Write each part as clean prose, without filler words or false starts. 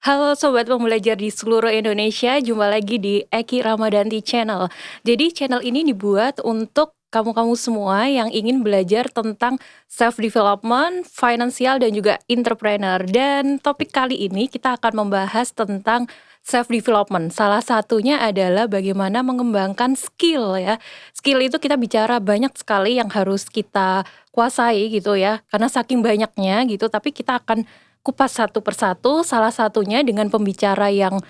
Halo Sobat Pembelajar di seluruh Indonesia, jumpa lagi di Eki Ramadanti Channel. Jadi channel ini dibuat untuk kamu-kamu semua yang ingin belajar tentang self-development, finansial, dan juga entrepreneur. Dan topik kali ini kita akan membahas tentang self-development. Salah satunya adalah bagaimana mengembangkan skill ya. Skill itu kita bicara banyak sekali yang harus kita kuasai gitu ya. Karena saking banyaknya gitu, tapi kita akan kupas satu persatu, salah satunya dengan pembicara yang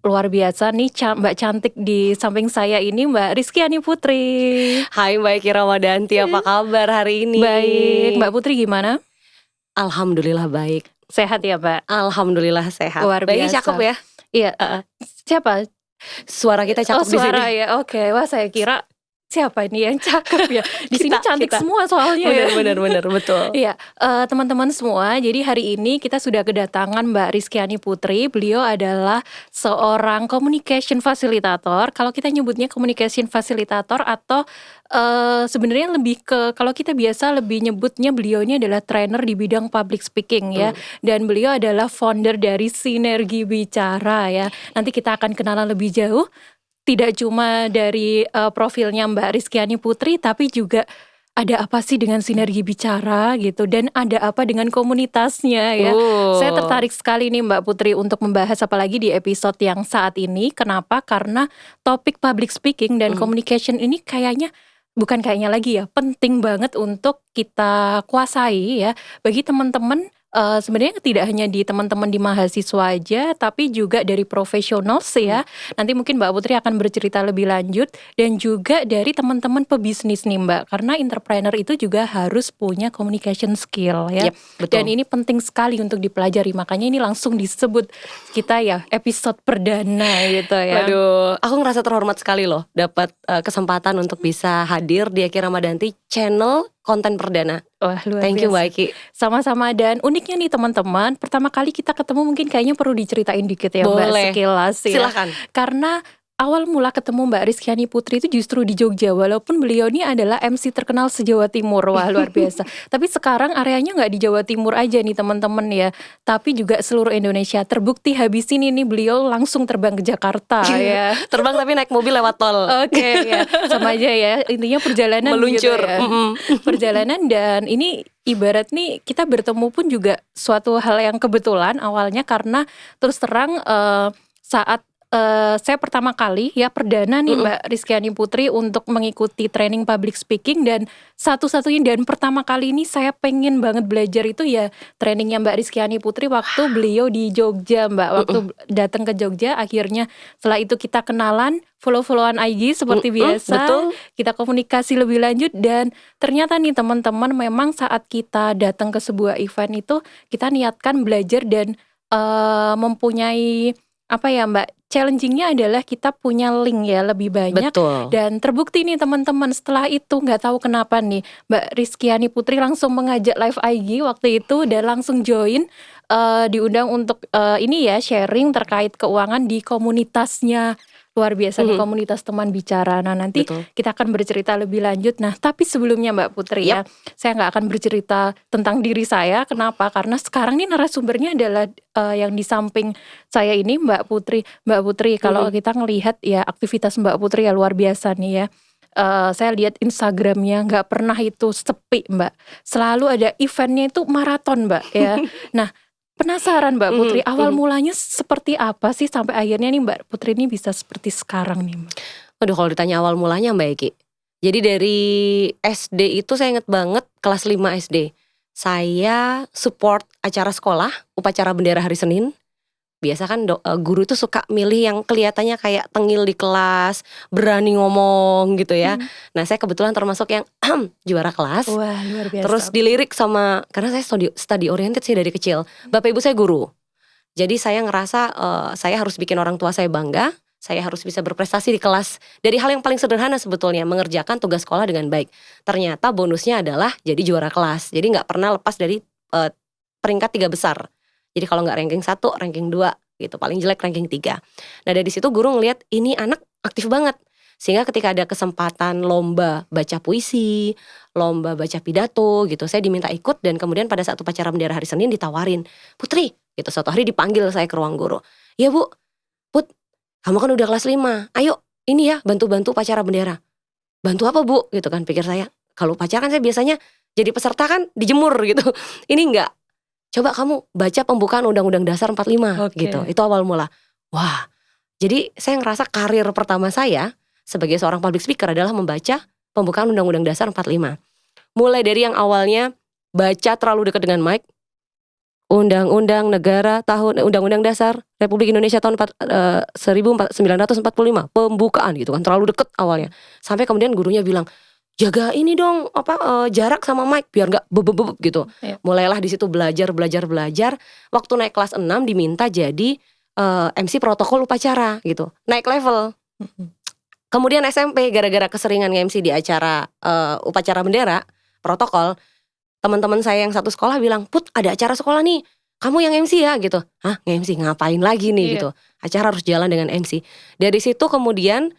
luar biasa nih, Mbak cantik di samping saya ini Mbak Rizkyani Putri. Hai Mbak Eki Ramadanti, apa kabar hari ini? Baik, Mbak Putri gimana? Alhamdulillah baik. Sehat ya Mbak? Alhamdulillah sehat. Luar Bayi biasa. cakep ya? Iya. Siapa? Suara kita cakep di sini. Suara ya, oke. Wah saya kira siapa ini yang cakep ya? Di sini cantik kita. semua soalnya ya. Bener, betul. Iya, teman-teman semua, jadi hari ini kita sudah kedatangan Mbak Rizkyani Putri. Beliau adalah seorang communication facilitator. Kalau kita nyebutnya communication facilitator atau sebenarnya lebih ke, kalau kita biasa lebih nyebutnya beliau ini adalah trainer di bidang public speaking ya. Dan beliau adalah founder dari Sinergi Bicara ya. Nanti kita akan kenalan lebih jauh. Tidak cuma dari profilnya Mbak Rizkyani Putri, tapi juga ada apa sih dengan Sinergi Bicara gitu, dan ada apa dengan komunitasnya ya. Saya tertarik sekali nih Mbak Putri untuk membahas apalagi di episode yang saat ini. Kenapa? Karena topik public speaking dan communication ini bukan kayaknya lagi ya, penting banget untuk kita kuasai ya. Bagi teman-teman, sebenarnya tidak hanya di teman-teman di mahasiswa aja, tapi juga dari profesional sih ya. Nanti mungkin Mbak Putri akan bercerita lebih lanjut, dan juga dari teman-teman pebisnis nih Mbak, karena entrepreneur itu juga harus punya communication skill ya. Yep, betul. Dan ini penting sekali untuk dipelajari, makanya ini langsung disebut kita ya episode perdana gitu ya. Waduh, aku ngerasa terhormat sekali loh dapat kesempatan untuk bisa hadir di Eki Ramadanti Channel konten perdana. Wah, luar Thank you biasa. Mbak Eki. Sama-sama, dan uniknya nih teman-teman, pertama kali kita ketemu mungkin kayaknya perlu diceritain dikit ya Mbak, Boleh. sekilas ya. Silahkan. Karena awal mula ketemu Mbak Rizkyani Putri itu justru di Jogja, walaupun beliau ini adalah MC terkenal se-Jawa Timur. Wah, luar biasa. Tapi sekarang areanya nggak di Jawa Timur aja nih teman-teman ya, tapi juga seluruh Indonesia. Terbukti habis ini nih beliau langsung terbang ke Jakarta ya. Terbang tapi naik mobil lewat tol. Oke ya, sama aja ya, intinya perjalanan Meluncur. gitu ya. Perjalanan, dan ini ibarat nih kita bertemu pun juga suatu hal yang kebetulan awalnya, karena terus terang saat saya pertama kali ya perdana nih Mbak Rizkyani Putri untuk mengikuti training public speaking, dan satu-satunya dan pertama kali ini saya pengen banget belajar itu ya trainingnya Mbak Rizkyani Putri waktu beliau di Jogja Mbak, waktu datang ke Jogja. Akhirnya setelah itu kita kenalan, follow-followan IG seperti biasa, betul. kita komunikasi lebih lanjut, dan ternyata nih teman-teman, memang saat kita datang ke sebuah event itu kita niatkan belajar dan mempunyai apa ya Mbak, challengingnya adalah kita punya link ya lebih banyak. Betul. Dan terbukti nih teman-teman, setelah itu nggak tahu kenapa nih Mbak Rizkyani Putri langsung mengajak live IG waktu itu, dan langsung join, diundang untuk ini ya sharing terkait keuangan di komunitasnya. Luar biasa nih komunitas teman bicara. Nah nanti kita akan bercerita lebih lanjut. Nah tapi sebelumnya Mbak Putri ya, saya nggak akan bercerita tentang diri saya. Kenapa? Karena sekarang nih narasumbernya adalah yang di samping saya ini Mbak Putri. Mbak Putri, kalau kita ngelihat ya aktivitas Mbak Putri ya luar biasa nih ya. Saya lihat Instagramnya nggak pernah itu sepi Mbak. Selalu ada eventnya itu maraton Mbak ya. Nah, penasaran Mbak Putri, awal mulanya seperti apa sih sampai akhirnya nih Mbak Putri ini bisa seperti sekarang nih Mbak? Waduh, kalau ditanya awal mulanya Mbak Eki, jadi dari SD itu saya inget banget kelas 5 SD, saya support acara sekolah, upacara bendera hari Senin. Biasa kan guru itu suka milih yang kelihatannya kayak tengil di kelas, berani ngomong gitu ya. Nah saya kebetulan termasuk yang juara kelas. Wah, luar biasa. Terus dilirik sama, karena saya study oriented sih dari kecil. Bapak ibu saya guru. Jadi saya ngerasa saya harus bikin orang tua saya bangga. Saya harus bisa berprestasi di kelas. Dari hal yang paling sederhana sebetulnya, mengerjakan tugas sekolah dengan baik. Ternyata bonusnya adalah jadi juara kelas. Jadi gak pernah lepas dari peringkat 3 besar. Jadi kalau gak ranking 1, ranking 2 gitu. Paling jelek ranking 3. Nah dari situ guru ngeliat ini anak aktif banget. Sehingga ketika ada kesempatan lomba baca puisi, lomba baca pidato gitu, saya diminta ikut. Dan kemudian pada saat upacara bendera hari Senin ditawarin, Putri gitu. Suatu hari dipanggil saya ke ruang guru. "Ya Bu, Put, kamu kan udah kelas 5. Ayo ini ya bantu-bantu upacara bendera." "Bantu apa Bu?" gitu kan, pikir saya. Kalau upacara kan saya biasanya jadi peserta kan dijemur gitu. Ini enggak. "Coba kamu baca pembukaan Undang-Undang Dasar 45 gitu." Oke. Itu awal mula. Wah, jadi saya ngerasa karir pertama saya sebagai seorang public speaker adalah membaca pembukaan Undang-Undang Dasar 45. Mulai dari yang awalnya baca terlalu dekat dengan mic, Undang-Undang Negara tahun Undang-Undang Dasar Republik Indonesia tahun 1945 pembukaan gitu kan, terlalu deket awalnya. Sampai kemudian gurunya bilang, "Jaga ini dong jarak sama mic biar nggak bebek gitu." Iya. Mulailah di situ belajar. Waktu naik kelas 6 diminta jadi MC protokol upacara gitu. Naik level. Mhm. Kemudian SMP gara-gara keseringan nge-MC di acara upacara bendera, protokol, teman-teman saya yang satu sekolah bilang, "Put, ada acara sekolah nih, kamu yang MC ya?" gitu. "Hah, nge-MC ngapain lagi nih?" Iya. gitu. Acara harus jalan dengan MC. Dari situ kemudian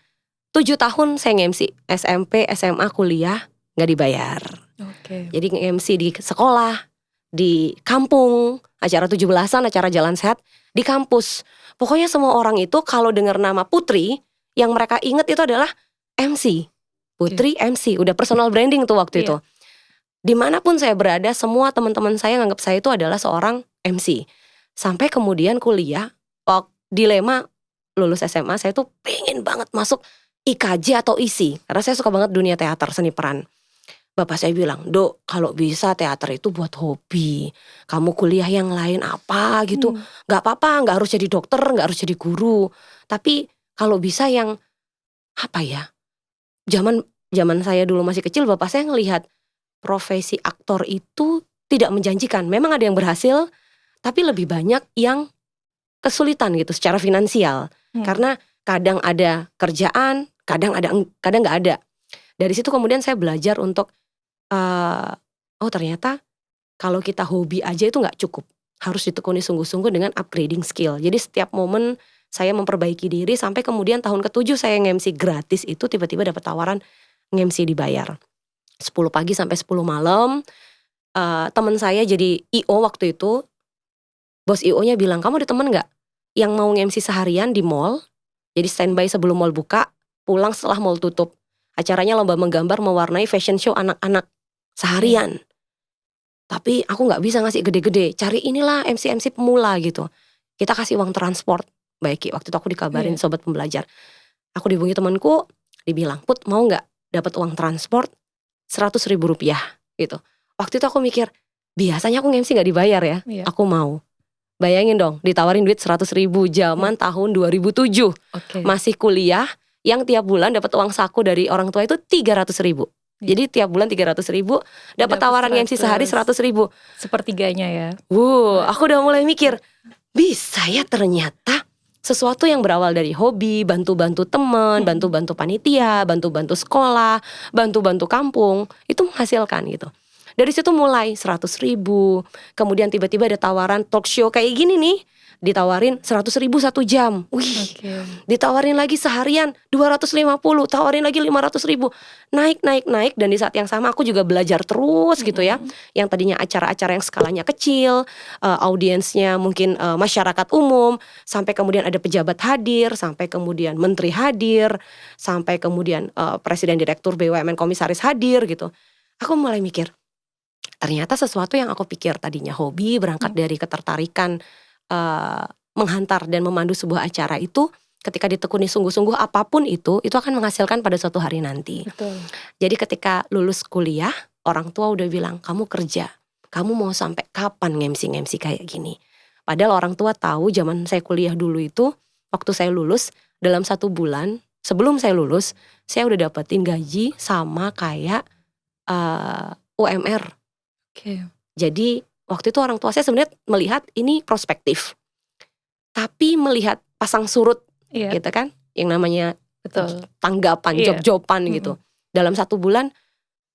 7 tahun saya nge-MC, SMP, SMA, kuliah, nggak dibayar. Oke. Jadi nge-MC di sekolah, di kampung, acara 17-an, acara jalan sehat, di kampus. Pokoknya semua orang itu kalau dengar nama Putri, yang mereka ingat itu adalah MC. Putri MC, udah personal branding tuh waktu Iya. itu. Dimanapun saya berada, semua teman-teman saya nganggap saya itu adalah seorang MC. Sampai kemudian kuliah, dilema lulus SMA, saya tuh pengen banget masuk IKJ atau ISI. Karena saya suka banget dunia teater, seni peran. Bapak saya bilang, "Dok, kalau bisa teater itu buat hobi. Kamu kuliah yang lain apa gitu. Gak apa-apa, gak harus jadi dokter, gak harus jadi guru. Tapi kalau bisa yang apa ya, zaman saya dulu masih kecil, bapak saya ngelihat profesi aktor itu tidak menjanjikan. Memang ada yang berhasil, tapi lebih banyak yang kesulitan gitu secara finansial. Karena kadang ada kerjaan, kadang nggak ada. Dari situ kemudian saya belajar untuk oh ternyata kalau kita hobi aja itu nggak cukup, harus ditekuni sungguh-sungguh dengan upgrading skill. Jadi setiap momen saya memperbaiki diri sampai kemudian tahun ke-7 saya nge-MC gratis itu tiba-tiba dapat tawaran nge-MC dibayar. 10 pagi sampai 10 malam. Teman saya jadi IO waktu itu. Bos IO-nya bilang, "Kamu ada temen gak yang mau nge-MC seharian di mall?" Jadi standby sebelum mall buka, pulang setelah mall tutup. Acaranya lomba menggambar mewarnai fashion show anak-anak seharian. Tapi aku gak bisa ngasih gede-gede, cari inilah MC-MC pemula gitu. Kita kasih uang transport. Baik, waktu itu aku dikabarin sobat pembelajar. Aku dihubungi temanku, dibilang, "Put, mau gak dapat uang transport 100.000 rupiah gitu." Waktu itu aku mikir, biasanya aku nge-MC gak dibayar ya. Aku mau. Bayangin dong, ditawarin duit 100.000 zaman tahun 2007. Masih kuliah, yang tiap bulan dapat uang saku dari orang tua itu 300.000. Jadi tiap bulan 300.000, dapat tawaran MC sehari 100.000. Sepertiganya ya. Aku udah mulai mikir, bisa ya ternyata sesuatu yang berawal dari hobi, bantu-bantu teman, bantu-bantu panitia, bantu-bantu sekolah, bantu-bantu kampung, itu menghasilkan gitu. Dari situ mulai 100.000, kemudian tiba-tiba ada tawaran talk show kayak gini nih, ditawarin 100.000 1 jam. Ditawarin lagi seharian 250, tawarin lagi 500.000. Naik dan di saat yang sama aku juga belajar terus gitu ya. Yang tadinya acara-acara yang skalanya kecil, audiensnya mungkin masyarakat umum, sampai kemudian ada pejabat hadir, sampai kemudian menteri hadir, sampai kemudian presiden direktur BUMN komisaris hadir gitu. Aku mulai mikir, ternyata sesuatu yang aku pikir tadinya hobi, berangkat dari ketertarikan menghantar dan memandu sebuah acara itu, ketika ditekuni sungguh-sungguh apapun itu akan menghasilkan pada suatu hari nanti. Betul. Jadi ketika lulus kuliah, orang tua udah bilang, "Kamu kerja, kamu mau sampai kapan nge-MC kayak gini?" Padahal orang tua tahu zaman saya kuliah dulu itu, waktu saya lulus, dalam 1 bulan sebelum saya lulus, saya udah dapetin gaji sama kayak UMR. Jadi waktu itu orang tua saya sebenarnya melihat ini prospektif, tapi melihat pasang surut gitu kan, yang namanya tanggapan, job-joban gitu. Dalam 1 bulan,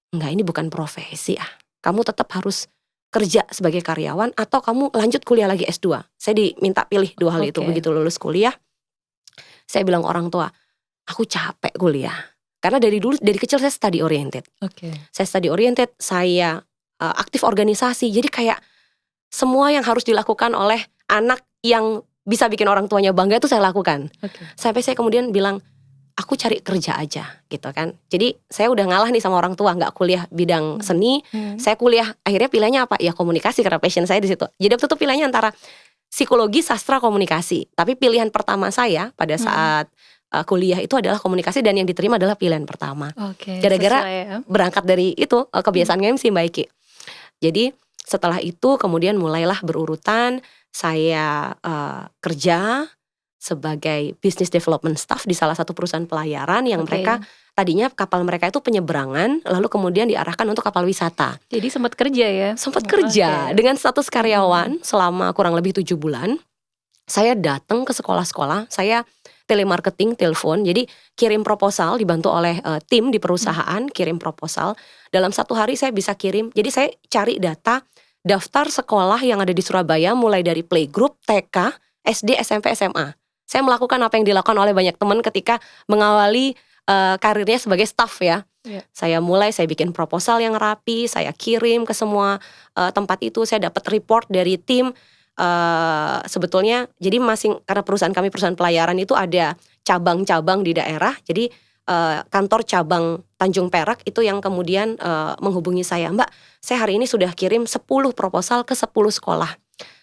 enggak, ini bukan profesi kamu tetap harus kerja sebagai karyawan atau kamu lanjut kuliah lagi S2. Saya diminta pilih 2 hal itu. Begitu lulus kuliah, saya bilang orang tua, aku capek kuliah. Karena dari kecil saya study oriented. Saya study oriented, saya aktif organisasi. Jadi kayak semua yang harus dilakukan oleh anak yang bisa bikin orang tuanya bangga itu saya lakukan. Sampai saya kemudian bilang, aku cari kerja aja gitu kan. Jadi saya udah ngalah nih sama orang tua, nggak kuliah bidang seni. Saya kuliah, akhirnya pilihannya apa? Ya komunikasi, karena passion saya di situ. Jadi waktu itu pilihannya antara psikologi, sastra, komunikasi. Tapi pilihan pertama saya pada saat kuliah itu adalah komunikasi, dan yang diterima adalah pilihan pertama. Gara-gara sesuai ya. berangkat dari itu kebiasaan MC Mbak Iki. Jadi setelah itu kemudian mulailah berurutan saya kerja sebagai business development staff di salah satu perusahaan pelayaran yang mereka tadinya kapal mereka itu penyeberangan, lalu kemudian diarahkan untuk kapal wisata. Jadi sempat kerja ya? Sempat kerja dengan status karyawan selama kurang lebih 7 bulan. Saya datang ke sekolah-sekolah, saya telemarketing, telepon, jadi kirim proposal dibantu oleh tim di perusahaan, kirim proposal. Dalam 1 hari saya bisa kirim, jadi saya cari data daftar sekolah yang ada di Surabaya mulai dari playgroup, TK, SD, SMP, SMA. Saya melakukan apa yang dilakukan oleh banyak teman ketika mengawali karirnya sebagai staff ya. Saya bikin proposal yang rapi, saya kirim ke semua tempat itu, saya dapat report dari tim. Sebetulnya jadi karena perusahaan kami perusahaan pelayaran itu ada cabang-cabang di daerah, jadi kantor cabang Tanjung Perak itu yang kemudian menghubungi saya, Mbak, saya hari ini sudah kirim 10 proposal ke 10 sekolah.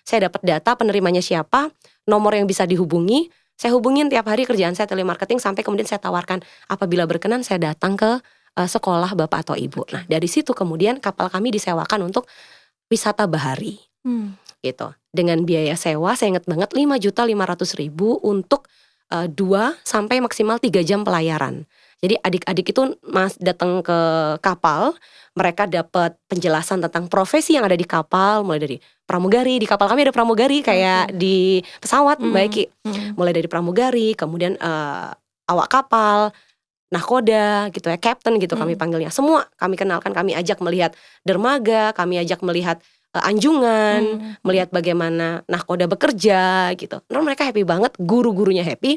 Saya dapat data penerimanya siapa, nomor yang bisa dihubungi, saya hubungin tiap hari, kerjaan saya telemarketing, sampai kemudian saya tawarkan apabila berkenan saya datang ke sekolah Bapak atau Ibu. Nah dari situ kemudian kapal kami disewakan untuk wisata bahari. Gitu. Dengan biaya sewa saya ingat banget 5.500.000 untuk 2 sampai maksimal 3 jam pelayaran. Jadi adik-adik itu datang ke kapal, mereka dapat penjelasan tentang profesi yang ada di kapal, mulai dari pramugari, di kapal kami ada pramugari kayak di pesawat Mbak Eki. Mulai dari pramugari, kemudian awak kapal, nahkoda gitu ya, captain gitu kami panggilnya. Semua kami kenalkan, kami ajak melihat dermaga, kami ajak melihat anjungan, melihat bagaimana nahkoda bekerja gitu. Nah, mereka happy banget, guru-gurunya happy.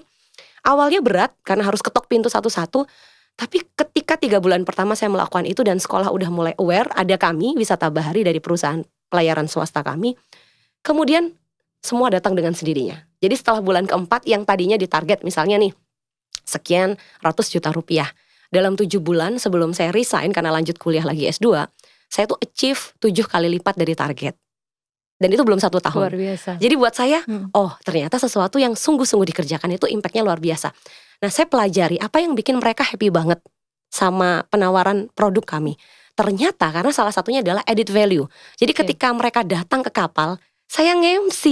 Awalnya berat karena harus ketok pintu satu-satu, tapi ketika 3 bulan pertama saya melakukan itu dan sekolah udah mulai aware, ada kami wisata bahari dari perusahaan pelayaran swasta kami, kemudian semua datang dengan sendirinya. Jadi setelah bulan keempat yang tadinya ditarget misalnya nih sekian ratus juta rupiah, dalam 7 bulan sebelum saya resign karena lanjut kuliah lagi S2, saya tuh achieve 7 kali lipat dari target. Dan itu belum 1 tahun. Luar biasa. Jadi buat saya, oh ternyata sesuatu yang sungguh-sungguh dikerjakan itu impactnya luar biasa. Nah saya pelajari apa yang bikin mereka happy banget sama penawaran produk kami. Ternyata karena salah satunya adalah added value. Jadi ketika mereka datang ke kapal, saya nge-MC.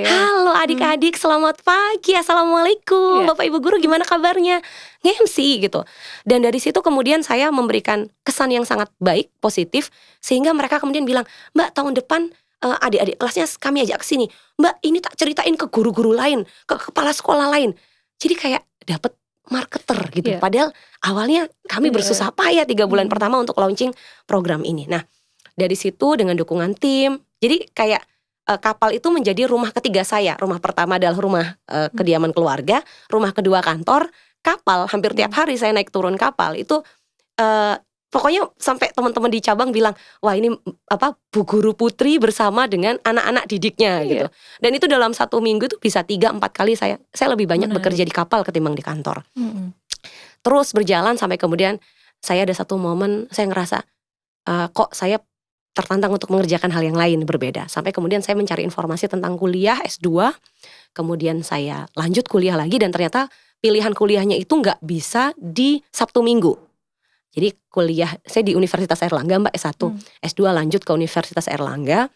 Halo adik-adik, selamat pagi, assalamualaikum, Bapak Ibu guru gimana kabarnya? Nge-MC gitu. Dan dari situ kemudian saya memberikan kesan yang sangat baik, positif, sehingga mereka kemudian bilang, Mbak tahun depan adik-adik kelasnya kami ajak ke sini. Mbak ini tak ceritain ke guru-guru lain, ke kepala sekolah lain. Jadi kayak dapet marketer gitu. Padahal awalnya kami bersusah payah 3 bulan pertama untuk launching program ini. Nah dari situ dengan dukungan tim, jadi kayak kapal itu menjadi rumah ketiga saya. Rumah pertama adalah rumah kediaman keluarga, rumah kedua kantor, kapal hampir tiap hari saya naik turun kapal itu pokoknya sampai teman-teman di cabang bilang, wah ini Bu Guru Putri bersama dengan anak-anak didiknya gitu. Dan itu dalam 1 minggu tuh bisa 3-4 kali saya lebih banyak bekerja di kapal ketimbang di kantor. Terus berjalan sampai kemudian saya ada satu momen saya ngerasa kok saya tertantang untuk mengerjakan hal yang lain berbeda. Sampai kemudian saya mencari informasi tentang kuliah S2, kemudian saya lanjut kuliah lagi dan ternyata pilihan kuliahnya itu nggak bisa di Sabtu Minggu. Jadi kuliah saya di Universitas Airlangga Mbak S1, S2 lanjut ke Universitas Airlangga,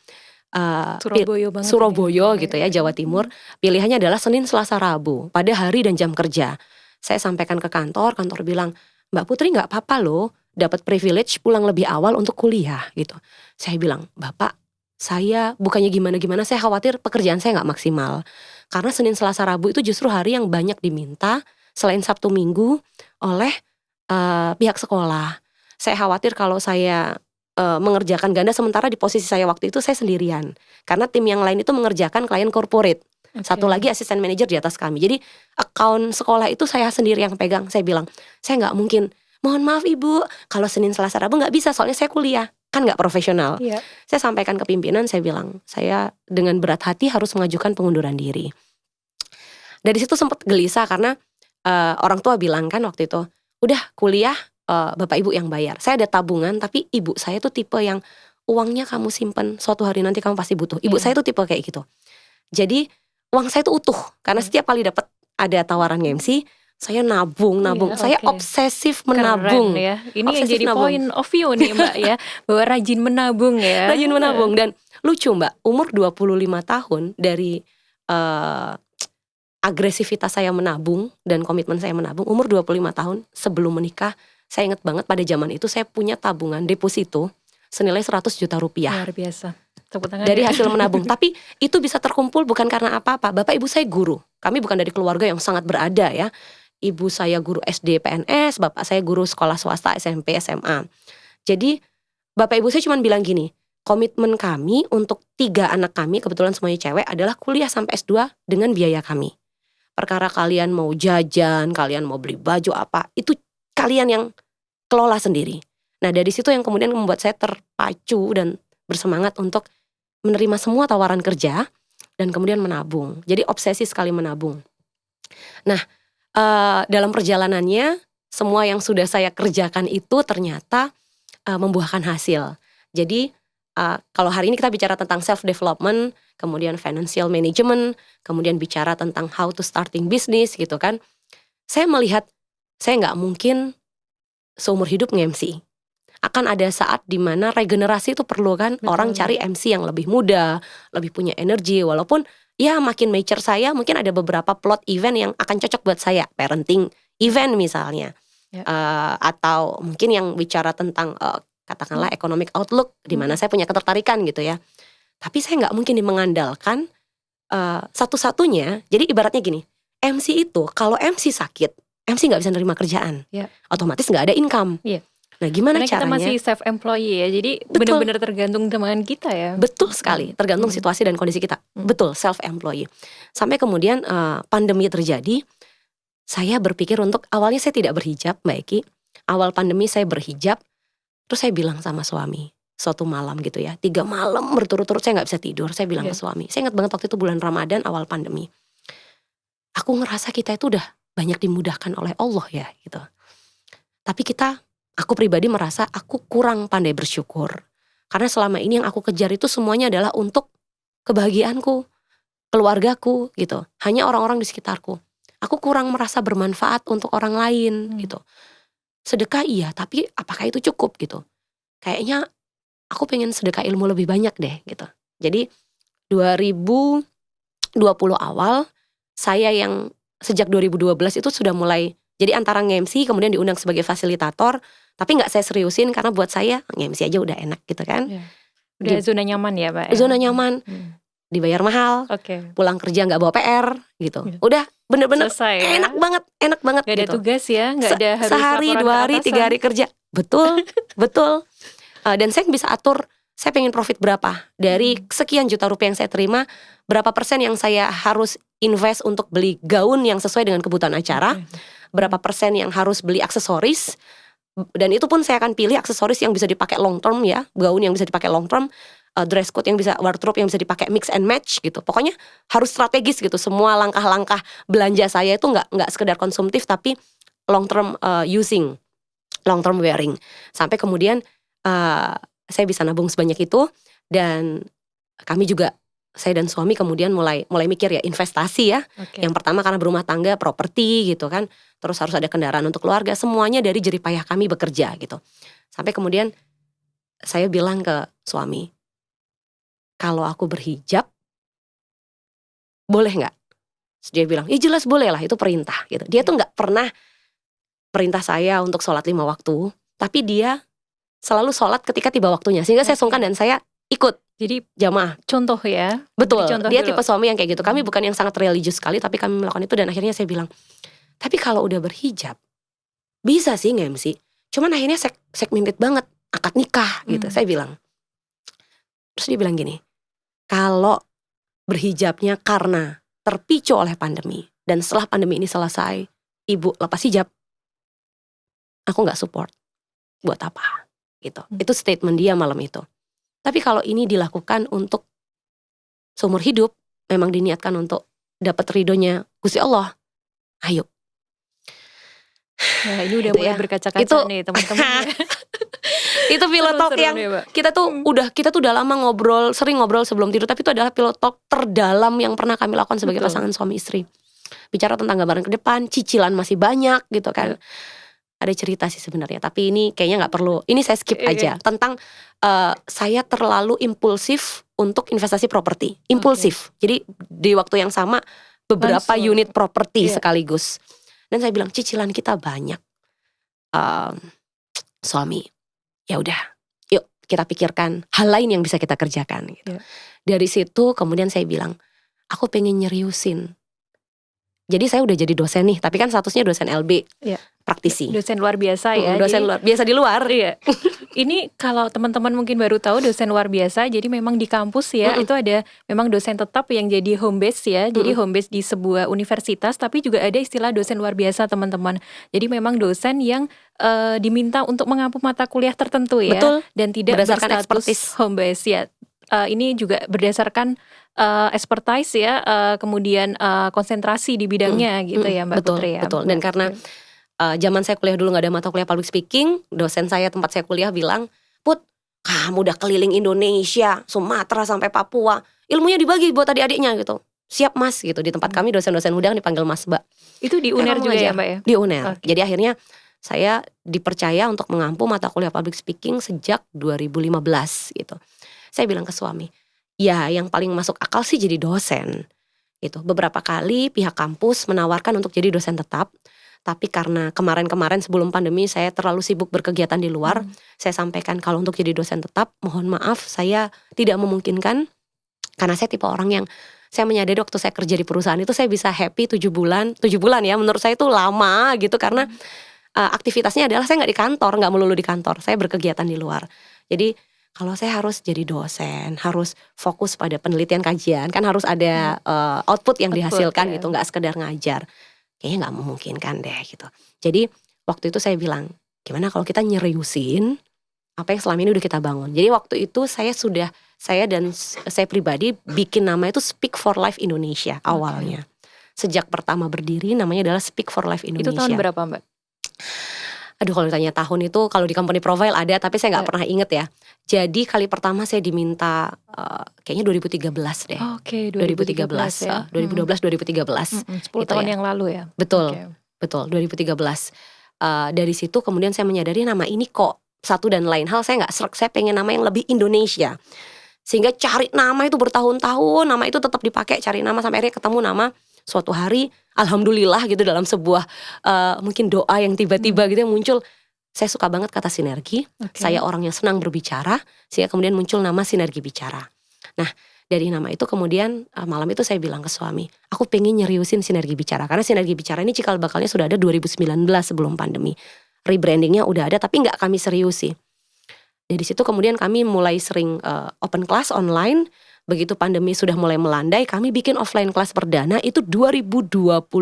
Surabaya gitu ya, Jawa Timur. Pilihannya adalah Senin, Selasa, Rabu pada hari dan jam kerja. Saya sampaikan ke kantor bilang, Mbak Putri nggak apa-apa loh, dapat privilege pulang lebih awal untuk kuliah gitu. Saya bilang, Bapak, saya bukannya gimana-gimana, saya khawatir pekerjaan saya nggak maksimal. Karena Senin, Selasa, Rabu itu justru hari yang banyak diminta selain Sabtu Minggu oleh pihak sekolah. Saya khawatir kalau saya mengerjakan ganda, sementara di posisi saya waktu itu saya sendirian. Karena tim yang lain itu mengerjakan klien corporate. Satu lagi asisten manajer di atas kami. Jadi account sekolah itu saya sendiri yang pegang. Saya bilang, saya nggak mungkin. Mohon maaf Ibu, kalau Senin, Selasa, Rabu nggak bisa, soalnya saya kuliah. kan nggak profesional. Iya. Saya sampaikan ke pimpinan, saya bilang saya dengan berat hati harus mengajukan pengunduran diri. Dari situ sempat gelisah karena orang tua bilang kan waktu itu, udah kuliah bapak ibu yang bayar. Saya ada tabungan, tapi ibu saya tuh tipe yang uangnya kamu simpen, suatu hari nanti kamu pasti butuh. Ibu Iya. saya tuh tipe kayak gitu. Jadi uang saya tuh utuh karena setiap kali dapat ada tawaran MC, saya nabung. Iya, Saya oke. obsesif Keren menabung. ya. Ini yang Obsesif jadi nabung. point of view nih Mbak ya, bahwa rajin menabung ya. Rajin menabung. Dan lucu Mbak, umur 25 tahun dari agresivitas saya menabung dan komitmen saya menabung, umur 25 tahun sebelum menikah, saya ingat banget pada zaman itu saya punya tabungan deposito senilai 100 juta rupiah Luar biasa. Tepuk tangan dari ya. hasil menabung. Tapi itu bisa terkumpul bukan karena apa-apa. Bapak ibu saya guru. Kami bukan dari keluarga yang sangat berada ya. Ibu saya guru SD PNS, bapak saya guru sekolah swasta SMP SMA. Jadi bapak ibu saya cuma bilang gini, komitmen kami untuk 3 anak kami, kebetulan semuanya cewek, adalah kuliah sampai S2 dengan biaya kami. Perkara kalian mau jajan, kalian mau beli baju apa, itu kalian yang kelola sendiri. Nah dari situ yang kemudian membuat saya terpacu dan bersemangat untuk menerima semua tawaran kerja dan kemudian menabung. Jadi obsesi sekali menabung. Nah dalam perjalanannya semua yang sudah saya kerjakan itu ternyata membuahkan hasil. Jadi kalau hari ini kita bicara tentang self development, kemudian financial management, kemudian bicara tentang how to starting business gitu kan. Saya melihat saya nggak mungkin seumur hidup nge-MC. Akan ada saat dimana regenerasi itu perlu kan. Betul. Orang cari MC yang lebih muda, lebih punya energi. Walaupun ya makin mature saya, mungkin ada beberapa plot event yang akan cocok buat saya. Parenting event misalnya. Ya. Atau mungkin yang bicara tentang katakanlah economic outlook, di mana saya punya ketertarikan gitu ya. Tapi saya nggak mungkin mengandalkan satu-satunya. Jadi ibaratnya gini, MC itu kalau MC sakit, MC nggak bisa nerima kerjaan, Ya. otomatis nggak ada income. Iya. Nah gimana Karena kita caranya? masih self employee ya, jadi Betul. benar-benar tergantung dengan kita ya. Betul sekali, tergantung situasi dan kondisi kita. Betul, self employee. Sampai kemudian pandemi terjadi, saya berpikir untuk awalnya saya tidak berhijab, Mbak Eki. Awal pandemi saya berhijab, terus saya bilang sama suami suatu malam gitu ya, 3 malam berturut-turut saya nggak bisa tidur. Saya bilang ke suami, saya ingat banget waktu itu bulan Ramadan awal pandemi. Aku ngerasa kita itu udah banyak dimudahkan oleh Allah ya gitu. Tapi aku pribadi merasa aku kurang pandai bersyukur. Karena selama ini yang aku kejar itu semuanya adalah untuk kebahagiaanku, keluargaku gitu. Hanya orang-orang di sekitarku. Aku kurang merasa bermanfaat untuk orang lain gitu. Sedekah iya, tapi apakah itu cukup gitu? Kayaknya aku pengen sedekah ilmu lebih banyak deh gitu. Jadi 2020 awal, saya yang sejak 2012 itu sudah mulai, jadi antara nge-MC kemudian diundang sebagai fasilitator, tapi gak saya seriusin karena buat saya nge-MC aja udah enak gitu kan. Udah zona nyaman ya Mbak ya? Zona nyaman, dibayar mahal, pulang kerja gak bawa PR gitu. Udah bener-bener selesai, enak banget gak ada gitu. tugas ya, gak ada harus sehari, 2 hari, 3 hari kerja. Betul. Dan saya bisa atur, saya pengen profit berapa. Dari sekian juta rupiah yang saya terima, berapa persen yang saya harus invest untuk beli gaun yang sesuai dengan kebutuhan acara, berapa persen yang harus beli aksesoris. Dan itu pun saya akan pilih aksesoris yang bisa dipakai long term ya, gaun yang bisa dipakai long term, dress code yang bisa, wardrobe yang bisa dipakai mix and match gitu. Pokoknya harus strategis gitu. Semua langkah-langkah belanja saya itu nggak sekedar konsumtif, tapi long term using, long term wearing. Sampai kemudian saya bisa nabung sebanyak itu. Dan kami juga, saya dan suami kemudian mulai mikir ya investasi ya. Yang pertama karena berumah tangga, properti gitu kan. Terus harus ada kendaraan untuk keluarga. Semuanya dari jeripayah kami bekerja gitu. Sampai kemudian saya bilang ke suami, kalau aku berhijab boleh gak? Dia bilang, ya jelas boleh lah, itu perintah gitu. Dia tuh gak pernah perintah saya untuk sholat 5 waktu, tapi dia selalu sholat ketika tiba waktunya. Sehingga saya sungkan dan saya ikut. Jadi jamaah. Contoh ya. Betul, contoh dia dulu. tipe suami yang kayak gitu. Kami bukan yang sangat religius sekali, tapi kami melakukan itu. Dan akhirnya saya bilang, tapi kalau udah berhijab bisa sih nge-MC, cuman akhirnya segmented banget, akad nikah gitu. Saya bilang. Terus dia bilang gini, kalau berhijabnya karena terpicu oleh pandemi, dan setelah pandemi ini selesai, ibu lepas hijab, aku gak support. Buat apa gitu. Itu statement dia malam itu. Tapi kalau ini dilakukan untuk seumur hidup, memang diniatkan untuk dapat ridhonya Gusti Allah, ayo. Nah, ini udah Itu mulai ya. berkaca-kaca Itu nih teman-teman ya. itu pillow talk Seru-seru yang nih, Mbak. kita tuh udah lama sering ngobrol sebelum tidur, tapi itu adalah pillow talk terdalam yang pernah kami lakukan sebagai Betul. pasangan suami istri. Bicara tentang gambaran ke depan, cicilan masih banyak gitu kan. Ada cerita sih sebenarnya, tapi ini kayaknya nggak perlu. Ini saya skip aja. Tentang saya terlalu impulsif untuk investasi properti. Impulsif. Jadi di waktu yang sama beberapa Langsung. unit properti Iya. sekaligus. Dan saya bilang cicilan kita banyak. Suami, ya udah, yuk kita pikirkan hal lain yang bisa kita kerjakan gitu. Dari situ kemudian saya bilang, aku pengen nyeriusin. Jadi saya udah jadi dosen nih, tapi kan statusnya dosen LB, praktisi. Dosen luar biasa ya. Dosen luar biasa di luar. Iya. Ini kalau teman-teman mungkin baru tahu dosen luar biasa, jadi memang di kampus ya itu ada memang dosen tetap yang jadi home base ya. Jadi home base di sebuah universitas, tapi juga ada istilah dosen luar biasa teman-teman. Jadi memang dosen yang diminta untuk mengampu mata kuliah tertentu ya. Betul. Dan tidak Berdasarkan berstatus expertise. home base ya. Ini juga berdasarkan expertise ya, kemudian konsentrasi di bidangnya gitu ya Mbak Betul, Putri ya. betul. Dan karena zaman saya kuliah dulu gak ada mata kuliah public speaking, dosen saya tempat saya kuliah bilang, Put, kamu udah keliling Indonesia, Sumatera sampai Papua, ilmunya dibagi buat adik-adiknya gitu. Siap mas gitu. Di tempat kami dosen-dosen muda dipanggil mas Mbak. Itu di UNER juga ya Mbak ya? Di UNER. Okay. Jadi akhirnya saya dipercaya untuk mengampu mata kuliah public speaking sejak 2015 gitu. Saya bilang ke suami, ya yang paling masuk akal sih jadi dosen gitu. Beberapa kali pihak kampus menawarkan untuk jadi dosen tetap, tapi karena kemarin-kemarin sebelum pandemi saya terlalu sibuk berkegiatan di luar, saya sampaikan kalau untuk jadi dosen tetap, mohon maaf saya tidak memungkinkan. Karena saya tipe orang yang saya menyadari waktu saya kerja di perusahaan itu saya bisa happy 7 bulan ya, menurut saya itu lama gitu. Karena aktivitasnya adalah saya gak di kantor, gak melulu di kantor, saya berkegiatan di luar. Jadi kalau saya harus jadi dosen, harus fokus pada penelitian kajian, kan harus ada output yang dihasilkan gitu, gak sekedar ngajar. Kayaknya gak memungkinkan deh gitu. Jadi waktu itu saya bilang, gimana kalau kita nyeriusin apa yang selama ini udah kita bangun. Jadi waktu itu saya dan saya pribadi bikin nama itu Speak for Life Indonesia awalnya. Sejak pertama berdiri namanya adalah Speak for Life Indonesia. Itu tahun berapa Mbak? Aduh kalau ditanya tahun itu kalau di company profile ada, tapi saya gak pernah inget ya. Jadi kali pertama saya diminta kayaknya 2013 deh. Oke, 2013 ya. 2012 2013. 10 tahun ya. Yang lalu ya. Betul. Betul 2013. Dari situ kemudian saya menyadari nama ini kok satu dan lain hal saya gak serk, saya pengen nama yang lebih Indonesia. Sehingga cari nama itu bertahun-tahun, nama itu tetap dipakai, cari nama sampai akhirnya ketemu nama. Suatu hari alhamdulillah gitu dalam sebuah mungkin doa yang tiba-tiba gitu yang muncul. Saya suka banget kata sinergi. Saya orang yang senang berbicara, sehingga kemudian muncul nama Sinergi Bicara. Nah dari nama itu kemudian malam itu saya bilang ke suami, aku pengen nyeriusin Sinergi Bicara. Karena Sinergi Bicara ini cikal bakalnya sudah ada 2019 sebelum pandemi. Rebrandingnya udah ada tapi gak kami seriusi. Dari situ kemudian kami mulai sering open class online. Begitu pandemi sudah mulai melandai, kami bikin offline kelas perdana itu 2021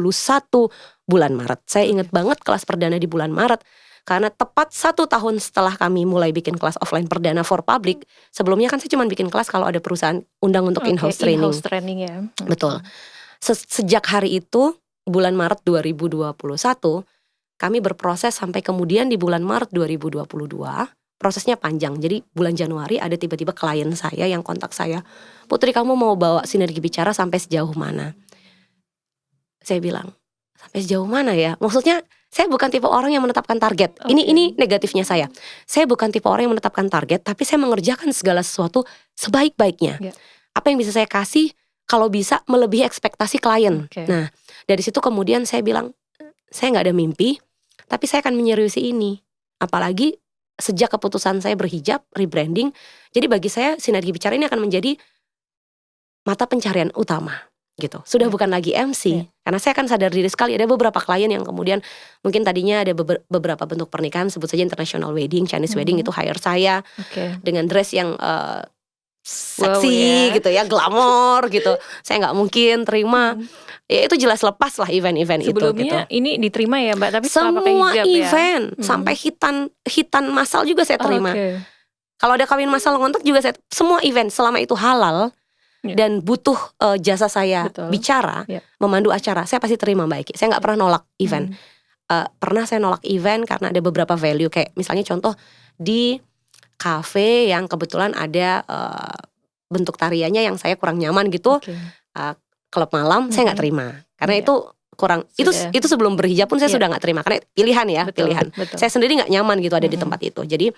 bulan Maret. Saya ingat banget kelas perdana di bulan Maret. Karena tepat 1 tahun setelah kami mulai bikin kelas offline perdana for public. Sebelumnya kan saya cuma bikin kelas kalau ada perusahaan undang untuk in-house training. In-house training ya. Betul. Sejak hari itu, bulan Maret 2021, kami berproses sampai kemudian di bulan Maret 2022. Prosesnya panjang, jadi bulan Januari ada tiba-tiba klien saya yang kontak saya, Putri kamu mau bawa Sinergi Bicara sampai sejauh mana? Saya bilang, sampai sejauh mana ya? Maksudnya saya bukan tipe orang yang menetapkan target. Ini negatifnya saya. Saya bukan tipe orang yang menetapkan target, tapi saya mengerjakan segala sesuatu sebaik-baiknya. Apa yang bisa saya kasih, kalau bisa melebihi ekspektasi klien. Nah dari situ kemudian saya bilang, saya gak ada mimpi, tapi saya akan menyeriusi ini. Apalagi sejak keputusan saya berhijab, rebranding. Jadi bagi saya Sinergi Bicara ini akan menjadi mata pencarian utama gitu. Sudah bukan lagi MC. Karena saya akan sadar diri sekali ada beberapa klien yang kemudian mungkin tadinya ada beberapa bentuk pernikahan, sebut saja international wedding, Chinese wedding, itu hire saya dengan dress yang Wow seksi ya. gitu ya, glamor gitu. Saya nggak mungkin terima. Ya itu jelas lepas lah event-event itu gitu. Sebelumnya ini diterima ya Mbak, tapi setelah pakai Semua hijab ya? event sampai hitan massal juga saya terima. Oke. Kalau ada kawin massal ngontak juga semua event selama itu halal Ya. dan butuh jasa saya Betul. bicara, Ya. memandu acara, saya pasti terima Mbak Eki. Saya nggak pernah nolak event. Pernah saya nolak event karena ada beberapa value, kayak misalnya contoh di cafe yang kebetulan ada bentuk tariannya yang saya kurang nyaman gitu, Oke. klub malam saya nggak terima karena Iya. itu kurang. Sudah. Itu sebelum berhijab pun saya Iya. sudah nggak terima karena pilihan ya, Betul, pilihan. betul. Saya sendiri nggak nyaman gitu ada di tempat itu. Jadi